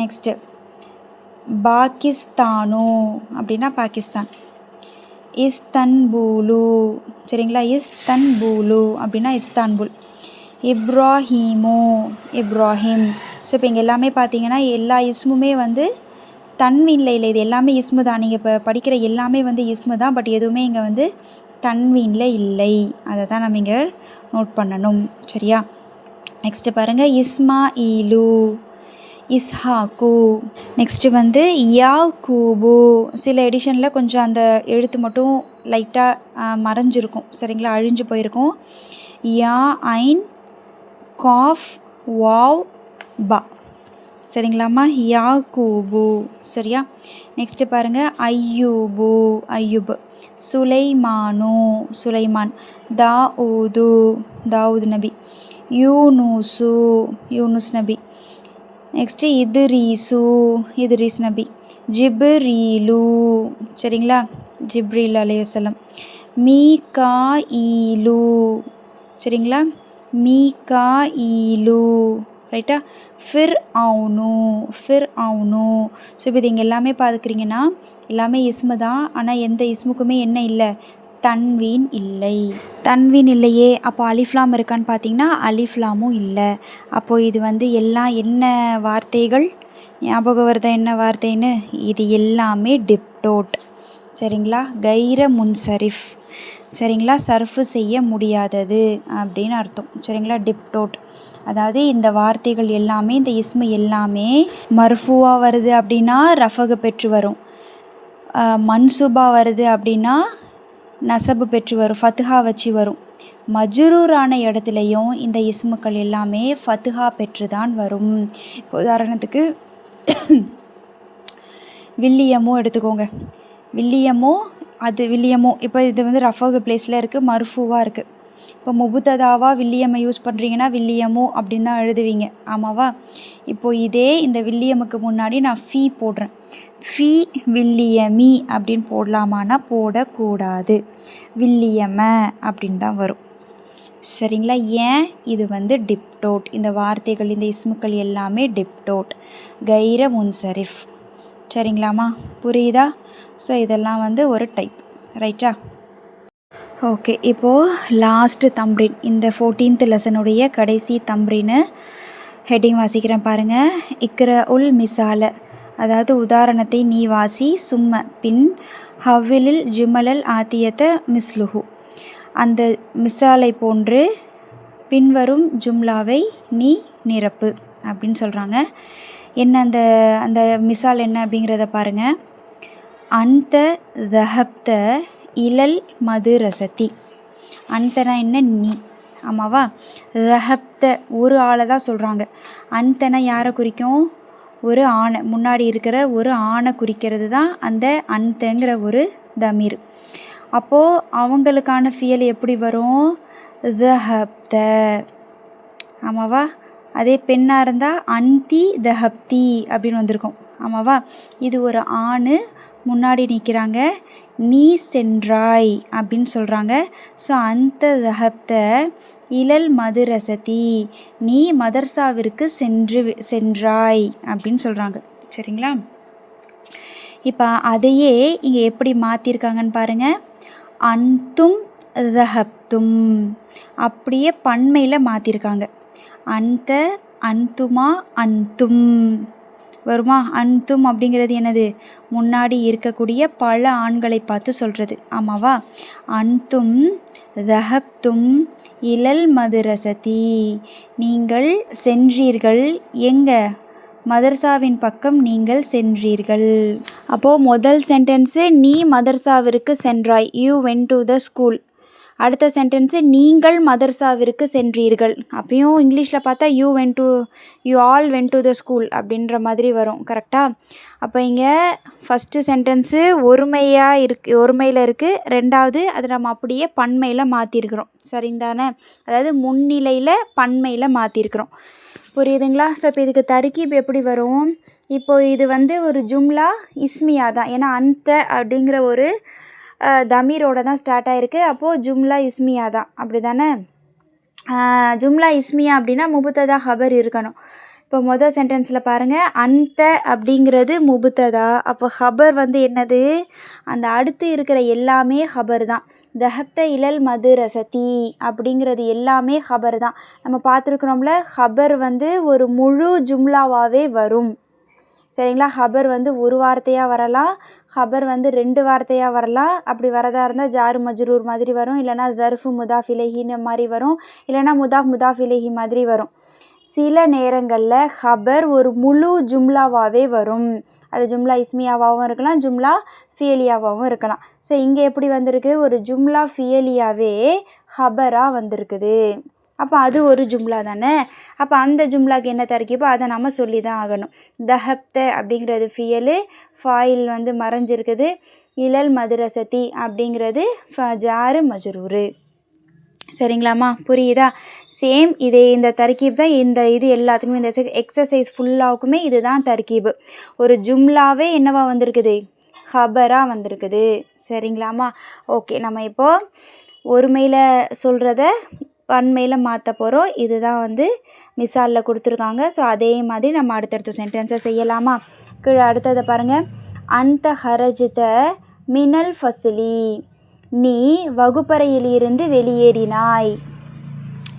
நெக்ஸ்ட்டு பாகிஸ்தானு அப்படின்னா பாகிஸ்தான், இஸ்தன்பூலு. சரிங்களா? இஸ்தன்பூலு அப்படின்னா இஸ்தான்புல், இப்ராஹிம். ஸோ இப்போ இங்கே எல்லாமே பார்த்தீங்கன்னா எல்லா இஸ்முமே வந்து தன்வீனில் இல்லை. இது எல்லாமே இஸ்மு தான். நீங்கள் இப்போ படிக்கிற எல்லாமே வந்து இஸ்மு தான். பட் எதுவுமே இங்கே வந்து தன்வீனில் இல்லை. அதை தான் நம்ம இங்கே நோட் பண்ணணும். சரியா? நெக்ஸ்ட்டு பாருங்கள். இஸ்மாயிலு, இஸ்ஹாக்கு. நெக்ஸ்ட்டு வந்து யாக்கூபு. சில எடிஷனில் கொஞ்சம் அந்த எழுத்து மட்டும் லைட்டாக மறைஞ்சிருக்கும். சரிங்களா? அழிஞ்சு போயிருக்கும். யா ஐன் காஃப் வாவ் பா. சரிங்களாம்மா? யாக்கூபு. சரியா? நெக்ஸ்ட்டு பாருங்கள். ஐயூப், சுலைமான், தாவூது நபி, யூனுஸ் நபி. நெக்ஸ்ட்டு இத்ரீஸ் நபி, ஜிப்ரீலு. சரிங்களா? ஜிப்ரீல் அலைஹிஸ்ஸலாம். மீகாயிலு. சரிங்களா? மீகாயிலு. ரைட்டா? ஃபிர்அவுனு. ஸோ இப்போ இது இங்கே எல்லாமே பார்த்துக்கிறீங்கன்னா எல்லாமே இஸ்மு தான். ஆனால் எந்த இஸ்முக்குமே என்ன இல்லை? தன்வீன் இல்லை. தன்வீன் இல்லையே, அப்போ அலிஃப்லாம் இருக்கான்னு பார்த்தீங்கன்னா அலிஃப்லாமும் இல்லை. அப்போது இது வந்து எல்லாம் என்ன வார்த்தைகள் ஞாபகம் வருதா? என்ன வார்த்தைன்னு? இது எல்லாமே டிப்டோட். சரிங்களா? கைர முன்சரிஃப். சரிங்களா? சர்ஃபு செய்ய முடியாதது அப்படின்னு அர்த்தம். சரிங்களா? டிப்டோட். அதாவது இந்த வார்த்தைகள் எல்லாமே, இந்த இஸ்மு எல்லாமே மர்ஃபூவா வருது அப்படின்னா ரஃபகு பெற்று வரும், மன்சூபா வருது அப்படின்னா நசபு பெற்று வரும், ஃபத்துஹா வச்சு வரும். மஜ்ரூரான இடத்துலையும் இந்த இஸ்முக்கள் எல்லாமே ஃபத்துஹா பெற்று தான் வரும். உதாரணத்துக்கு வில்லியமோ எடுத்துக்கோங்க. வில்லியமோ இப்போ இது வந்து ரஃபகு பிளேஸில் இருக்குது, மர்ஃபூவாக இருக்குது. இப்போ முபுத்ததாவா வில்லியமை யூஸ் பண்ணுறீங்கன்னா வில்லியமோ அப்படின்னு தான் எழுதுவீங்க, ஆமாவா? இப்போது இதே இந்த வில்லியமுக்கு முன்னாடி நான் ஃபீ போடுறேன். ஃபி வில்லியமி அப்படின்னு போடலாமான்னா போடக்கூடாது, வில்லியம அப்படின்னு தான் வரும். சரிங்களா? ஏன்? இது வந்து டிப்டோட். இந்த வார்த்தைகள், இந்த இஸ்முக்கள் எல்லாமே டிப்டோட், கைர முன்சரிஃப். சரிங்களாம்மா? புரியுதா? ஸோ இதெல்லாம் வந்து ஒரு டைப். ரைட்டா? ஓகே, இப்போது லாஸ்ட்டு தம்ப்ரின், இந்த 14th லெசனுடைய கடைசி தம்ப்ரின்னு ஹெட்டிங் வாசிக்கிறேன் பாருங்கள். இக்ர உல் மிசால, அதாவது உதாரணத்தை நீ வாசி, சும்ம பின், ஹவ்விலில் ஜுமலல் ஆத்தியத்த மிஸ்லுஹு, அந்த மிசாலை போன்று பின்வரும் ஜும்லாவை நீ நிரப்பு அப்படின்னு சொல்கிறாங்க. என்ன அந்த அந்த மிசால் என்ன அப்படிங்கிறத பாருங்கள். அந்த தஹப்த இலல் மதுரசதி, அந்தனா என்ன? நீ. ஆமாவா? தஹப்த ஒரு ஆளை தான் சொல்கிறாங்க. அந்தனா யாரை குறிக்கும்? ஒரு ஆணை, முன்னாடி இருக்கிற ஒரு ஆணை குறிக்கிறது தான் அந்த அந்தங்கிற ஒரு தமீர். அப்போது அவங்களுக்கான ஃபியல் எப்படி வரும்? தஹப்த. ஆமாவா? அதே பெண்ணாக இருந்தால் அந்தி தஹப்தி அப்படின்னு வந்திருக்கும். ஆமாவா? இது ஒரு ஆண் முன்னாடி நிற்கிறாங்க, நீ சென்றாய் அப்படின்னு சொல்கிறாங்க. ஸோ அந்த தஹப்த இலல் மதுரசதி, நீ மதர்சாவிற்கு சென்றாய் அப்படின்னு சொல்கிறாங்க. சரிங்களா? இப்போ அதையே இங்கே எப்படி மாற்றிருக்காங்கன்னு பாருங்கள். அந்தும் தஹப்தும் அப்படியே பன்மையில் மாற்றிருக்காங்க. அந்த, அந்துமா, அந்தும் வருமா? அந்தும் அப்படிங்கிறது என்னது? முன்னாடி இருக்கக்கூடிய பல ஆண்களை பார்த்து சொல்கிறது. ஆமாவா? அந்தும் தஹப்தும் இலல் மதுரசதி, நீங்கள் சென்றீர்கள் எங்கே? மதர்சாவின் பக்கம் நீங்கள் சென்றீர்கள். அப்போது முதல் சென்டென்ஸு நீ மதர்சாவிற்கு சென்றாய், you went to the school. அடுத்த சென்டென்ஸு நீங்கள் மதர்சாவிற்கு சென்றீர்கள். அப்பயும் இங்கிலீஷில் பார்த்தா you all went to the school அப்படின்ற மாதிரி வரும். கரெக்டாக? அப்போ இங்கே ஃபஸ்ட்டு சென்டென்ஸு ஒருமையில் இருக்குது. ரெண்டாவது அது நம்ம அப்படியே பன்மையில் மாற்றிருக்கிறோம். சரிந்தானே? அதாவது முன்னிலையில் பன்மையில் மாற்றிருக்கிறோம். புரியுதுங்களா? ஸோ இப்போ இதுக்கு தர்கீப் எப்படி வரும்? இப்போது இது வந்து ஒரு ஜும்லா இஸ்மியா தான். ஏன்னா அந்த அப்படிங்கிற ஒரு தமீரோட தான் ஸ்டார்ட் ஆகிருக்கு. அப்போது ஜும்லா இஸ்மியா தான். அப்படி தானே? ஜும்லா இஸ்மியா அப்படின்னா முபுத்ததா ஹபர் இருக்கணும். இப்போ மொதல் சென்டென்ஸில் பாருங்கள், அந்த அப்படிங்கிறது முபுத்ததா. அப்போ ஹபர் வந்து என்னது? அந்த அடுத்து இருக்கிற எல்லாமே ஹபர் தான். தஹப்த இலல் மதுரசதி அப்படிங்கிறது எல்லாமே ஹபர் தான். நம்ம பார்த்துருக்குறோம்ல, ஹபர் வந்து ஒரு முழு ஜும்லாவாகவே வரும். சரிங்களா? ஹபர் வந்து ஒரு வார்த்தையாக வரலாம், ஹபர் வந்து 2 வார்த்தையாக வரலாம். அப்படி வரதா இருந்தால் ஜாரு மஜ்ரூர் மாதிரி வரும், இல்லைனா ஜர்ஃபு முதாஃப் இலைஹின்னு மாதிரி வரும், இல்லைனா முதாஃப் இலைஹி மாதிரி வரும். சில நேரங்களில் ஹபர் ஒரு முழு ஜும்லாவாகவே வரும். அது ஜும்லா இஸ்மியாவாகவும் இருக்கலாம், ஜும்லா ஃபியலியாவாகவும் இருக்கலாம். ஸோ இங்கே எப்படி வந்திருக்கு? ஒரு ஜும்லா ஃபியலியாவே ஹபராக வந்திருக்குது. அப்போ அது ஒரு ஜும்லா தானே? அப்போ அந்த ஜும்லாக்கு என்ன தர்கீபோ அதை நம்ம சொல்லி தான் ஆகணும். தஹப்த அப்படிங்கிறது ஃபியலு, ஃபாயில் வந்து மறைஞ்சிருக்குது. இலல் மதுரசதி அப்படிங்கிறது ஜாரு மஜ்ரூரு. சரிங்களாம்மா? புரியுதா? சேம் இதே இந்த தர்கீப் தான். இது எல்லாத்துக்குமே, இந்த எக்ஸசைஸ் ஃபுல்லாவுக்குமே இது தான் தர்கீபு. ஒரு ஜும்லாவே என்னவா வந்திருக்குது? ஹபராக வந்திருக்குது. சரிங்களாம்மா? ஓகே, நம்ம இப்போது ஒருமையில் சொல்கிறத பன்மையில் மாற்ற போகிறோம். இதுதான் வந்து மிசாலில் கொடுத்துருக்காங்க. ஸோ அதே மாதிரி நம்ம அடுத்தடுத்த சென்டென்ஸை செய்யலாமா? கீழே அடுத்ததை பாருங்கள். அந்த ஹரஜித மினல் ஃபஸ்லி, நீ வகுப்பறையிலிருந்து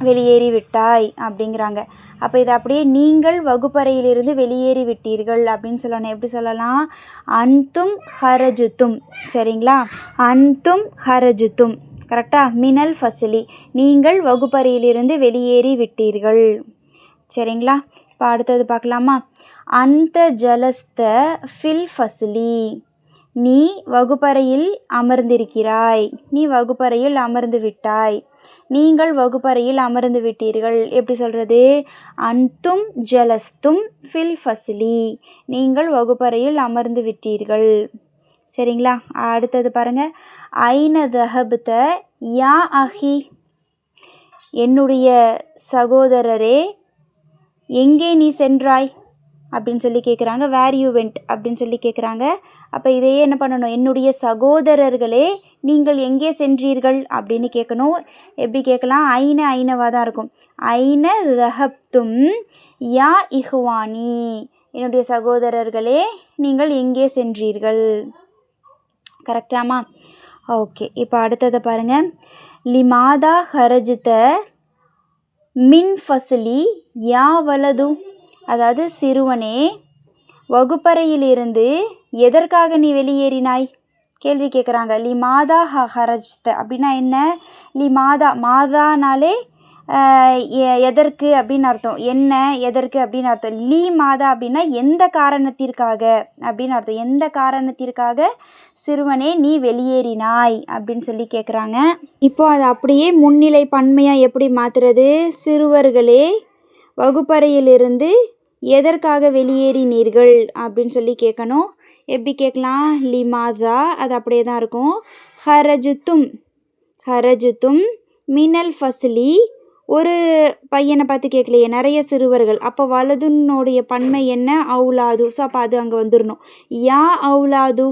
வெளியேறிவிட்டாய் அப்படிங்கிறாங்க. அப்போ இதை அப்படியே நீங்கள் வகுப்பறையிலிருந்து வெளியேறி விட்டீர்கள் அப்படின்னு சொல்லணும். எப்படி சொல்லலாம்? அன்தும் ஹரஜுத்தும். சரிங்களா? அன்தும் ஹரஜுத்தும். கரெக்டாக? மினல் ஃபஸ்லி, நீங்கள் வகுப்பறையிலிருந்து வெளியேறி விட்டீர்கள். சரிங்களா? இப்போ அடுத்தது பார்க்கலாமா? அந்த ஜலஸ்த ஃபில் ஃபஸ்லி, நீ வகுப்பறையில் அமர்ந்திருக்கிறாய், நீ வகுப்பறையில் அமர்ந்து விட்டாய். நீங்கள் வகுப்பறையில் அமர்ந்து விட்டீர்கள். எப்படி சொல்கிறது? அன்தும் ஜலஸ்தும் ஃபில் ஃபஸ்லி, நீங்கள் வகுப்பறையில் அமர்ந்து விட்டீர்கள். சரிங்களா? அடுத்தது பாருங்கள். ஐன தஹப்த யா அஹி, என்னுடைய சகோதரரே எங்கே நீ சென்றாய்? அப்படின்னு சொல்லி கேட்குறாங்க. வேர் யூ வெண்ட் அப்படின்னு சொல்லி கேட்குறாங்க. அப்போ இதையே என்ன பண்ணணும், என்னுடைய சகோதரர்களே நீங்கள் எங்கே சென்றீர்கள் அப்படின்னு கேட்கணும். எப்படி கேட்கலாம், ஐனவாக தான் இருக்கும். ஐன ரஹப்தும் யா இஹ்வானி, என்னுடைய சகோதரர்களே நீங்கள் எங்கே சென்றீர்கள். கரெக்டாமா? ஓகே, இப்போ அடுத்ததை பாருங்கள். லிமாதா ஹரஜித மின் ஃபஸ்லி யா வலது, அதாவது சிறுவனே வகுப்பறையிலிருந்து எதற்காக நீ வெளியேறினாய் கேள்வி கேட்குறாங்க. லிமாதா ஹரஜ்த அப்படின்னா என்ன, மாதானாலே எதற்கு அப்படின்னு அர்த்தம், என்ன எதற்கு அப்படின்னு அர்த்தம். லீ மாதா அப்படின்னா எந்த காரணத்திற்காக அப்படின்னு அர்த்தம். எந்த காரணத்திற்காக சிறுவனே நீ வெளியேறினாய் அப்படின்னு சொல்லி கேட்குறாங்க. இப்போ அது அப்படியே முன்னிலை பன்மையாக எப்படி மாற்றுறது, சிறுவர்களே வகுப்பறையிலிருந்து எதற்காக வெளியேறினீர்கள் அப்படின்னு சொல்லி கேட்கணும். எப்படி கேட்கலாம், லிமாதா, அது அப்படியே தான் இருக்கும். ஹரஜுத்தும் மினல் ஃபஸ்லி, ஒரு பையனை பார்த்து கேட்கலையே, நிறைய சிறுவர்கள். அப்போ வலதுனுடைய பன்மை என்ன, அவுலாது. ஸோ அப்போ அது அங்கே வந்துடணும், யா அவுலாது.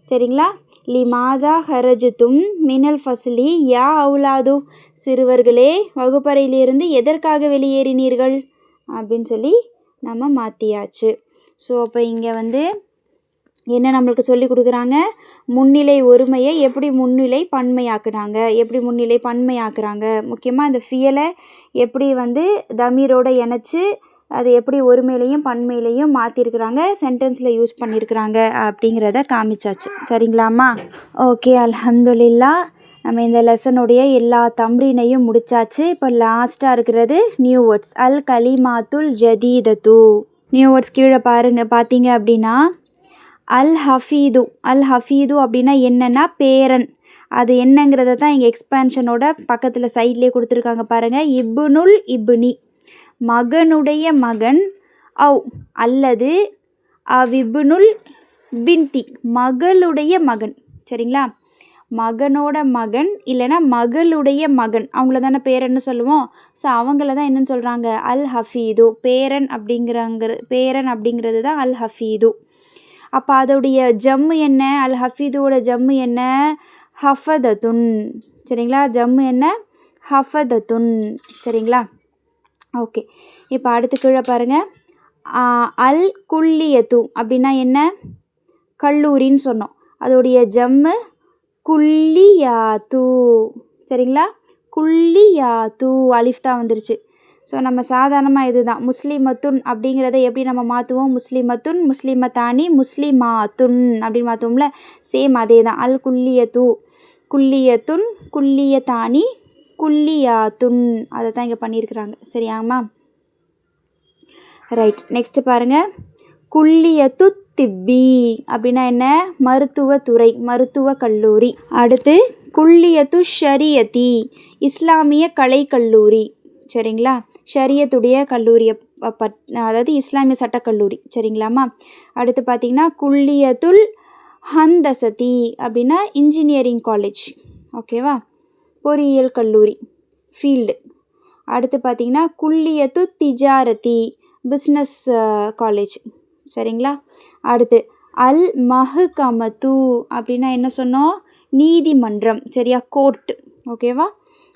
சரிங்களா, லிமாதா ஹரஜுத்தும் மினல் ஃபஸ்லி யா அவுலாது, சிறுவர்களே வகுப்பறையிலிருந்து எதற்காக வெளியேறினீர்கள் அப்படின்னு சொல்லி நம்ம மாற்றியாச்சு. ஸோ அப்போ இங்கே என்ன நம்மளுக்கு சொல்லி கொடுக்குறாங்க, முன்னிலை ஒருமையை எப்படி முன்னிலை பன்மையாக்குனாங்க, எப்படி முன்னிலை பன்மையாக்குறாங்க, முக்கியமாக இந்த ஃபியலை எப்படி தமீரோடு இணைச்சி அது எப்படி ஒருமையிலையும் பன்மையிலையும் மாற்றிருக்கிறாங்க, சென்டென்ஸில் யூஸ் பண்ணியிருக்கிறாங்க அப்படிங்கிறத காமிச்சாச்சு. சரிங்களாம்மா? ஓகே, அல்ஹம்துலில்லா. நம்ம இந்த லெசனுடைய எல்லா தம்ரீனையும் முடிச்சாச்சு. இப்போ லாஸ்ட்டாக இருக்கிறது நியூ வேர்ட்ஸ். அல் கலிமாத்துல் ஜதீதத்து. நியூ வேர்ட்ஸ் கீழே பார்த்தீங்க அப்படின்னா அல் ஹஃபீது அப்படின்னா என்னென்னா பேரன். அது என்னங்கிறத தான் இங்கே எக்ஸ்பேன்ஷனோட பக்கத்தில் சைட்லேயே கொடுத்துருக்காங்க பாருங்கள். இப்னுல் இப்னி, மகனுடைய மகன். அல்லது அவிப்னுல் பின்டி, மகளுடைய மகன். சரிங்களா, மகனோட மகன் இல்லைனா மகளுடைய மகன், அவங்கள தானே பேரன்னு சொல்லுவோம். ஸோ அவங்கள தான் என்னன்னு சொல்கிறாங்க, அல் ஹஃபீது. பேரன் அப்படிங்கிறது தான் அல் ஹஃபீது. அப்போ அதோடைய ஜம்மு என்ன, அல் ஹஃபீதோட ஜம்மு என்ன, ஹஃபதத்துன். சரிங்களா, ஜம்மு என்ன, ஹஃபதத்துன். சரிங்களா, ஓகே. இப்போ அடுத்து கீழே பாருங்கள். அல் குல்லியத்து அப்படின்னா என்ன, கல்லூரின்னு சொன்னோம். அதோடைய ஜம்மு குல்லியாத்து. சரிங்களா, குல்லியாத்து, அலிஃப் தான் வந்துருச்சு. ஸோ நம்ம சாதாரணமாக இதுதான் முஸ்லிமத்துன் அப்படிங்கிறத எப்படி நம்ம மாற்றுவோம், முஸ்லிமத்துன், முஸ்லிமத்தானி, முஸ்லிமாத்துன் அப்படின்னு மாற்றுவோம்ல, சேம் அதே தான். அல் குல்லியத்துன், குல்லியத்தானி, குல்லியாத்துன், அதை தான் இங்கே பண்ணியிருக்கிறாங்க. சரியாம்மா? ரைட், நெக்ஸ்ட்டு பாருங்கள். குல்லியத்து திப்பி அப்படின்னா என்ன, மருத்துவத்துறை, மருத்துவ கல்லூரி. அடுத்து குல்லியத்து ஷரியத்தி, இஸ்லாமிய கலைக்கல்லூரி. சரிங்களா, ஷரியத்துடைய கல்லூரியை அதாவது இஸ்லாமிய சட்டக்கல்லூரி. சரிங்களாம்மா? அடுத்து பார்த்திங்கன்னா குல்லியத்துல் ஹந்தசதி அப்படின்னா இன்ஜினியரிங் காலேஜ். ஓகேவா, பொறியியல் கல்லூரி, ஃபீல்டு. அடுத்து பார்த்திங்கன்னா குல்லியத்து திஜாரதி, பிஸ்னஸ் காலேஜ். சரிங்களா, அடுத்து அல் மஹ்கமத்து அப்படின்னா என்ன சொன்னோம், நீதிமன்றம். சரியா, கோர்ட்டு. ஓகேவா,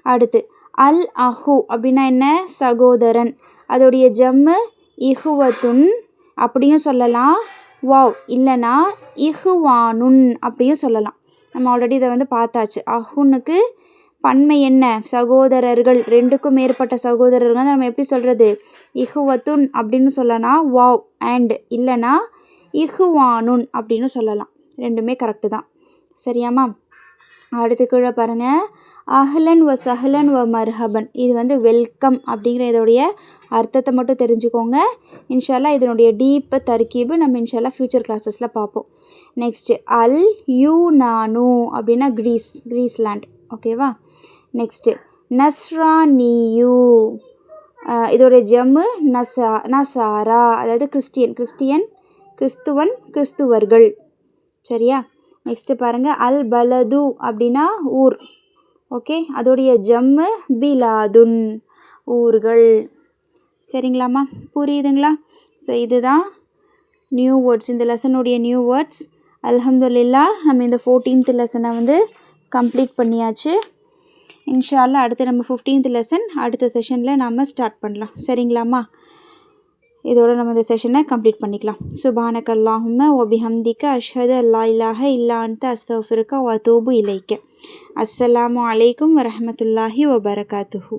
அடுத்து அல் அஹு அப்படின்னா என்ன, சகோதரன். அதோடைய ஜம்மு இஹுவத்துன் அப்படியும் சொல்லலாம், வாவ் இல்லைனா இஹுவானுன் அப்படியும் சொல்லலாம். நம்ம ஆல்ரெடி இதை பார்த்தாச்சு. அஹுனுக்கு பன்மை என்ன, சகோதரர்கள், ரெண்டுக்கும் மேற்பட்ட சகோதரர்கள் நம்ம எப்படி சொல்கிறது, இஹுவத்துன் அப்படின்னு சொல்லலாம், வாவ் அண்ட் இல்லைனா இஹுவானுன் அப்படின்னு சொல்லலாம். ரெண்டுமே கரெக்டு தான். சரியாம்மா? அடுத்து கீழே பாருங்கள். அஹ்லன் வ சஹ்லன் வ மர்ஹபன், இது வெல்கம் அப்படிங்கிற இதோடைய அர்த்தத்தை மட்டும் தெரிஞ்சுக்கோங்க. இன்ஷால்லா இதனுடைய டீப்பு தர்கீபு நம்ம இன்ஷால்லா ஃப்யூச்சர் கிளாஸஸில் பார்ப்போம். நெக்ஸ்ட்டு அல் யூனானு அப்படின்னா கிரீஸ்லாண்ட். ஓகேவா, நெக்ஸ்ட்டு நஸ்ரானியூ, இதோடைய ஜம்மு நசாரா, அதாவது கிறிஸ்துவர்கள். சரியா, நெக்ஸ்ட்டு பாருங்கள். அல் பலது அப்படின்னா ஊர். ஓகே, அதோடைய ஜம்மு பிலாதுன், ஊர்கள். சரிங்களாம்மா, புரியுதுங்களா? ஸோ இதுதான் நியூ வேர்ட்ஸ், இந்த லெசனுடைய நியூ வேர்ட்ஸ். அல்ஹம்துலில்லாஹ் நம்ம இந்த 14th லெசனை வந்து கம்ப்ளீட் பண்ணியாச்சு. இன்ஷா அல்லாஹ் அடுத்து நம்ம 15th லெசன் அடுத்த செஷனில் நாம் ஸ்டார்ட் பண்ணலாம். சரிங்களாம்மா? இதோடு நம்ம இந்த செஷனை கம்ப்ளீட் பண்ணிக்கலாம். சுபானக அல்லாஹும்ம வபிஹம்திக அஷ்ஹது அல்லா இலாஹ இல்லா அன்த அஸ்தக்ஃபிருக வ அதூபு இலைக்க. அஸ்ஸலாமு அலைக்கும் வரஹ்மத்துல்லாஹி வபரகாத்துஹு.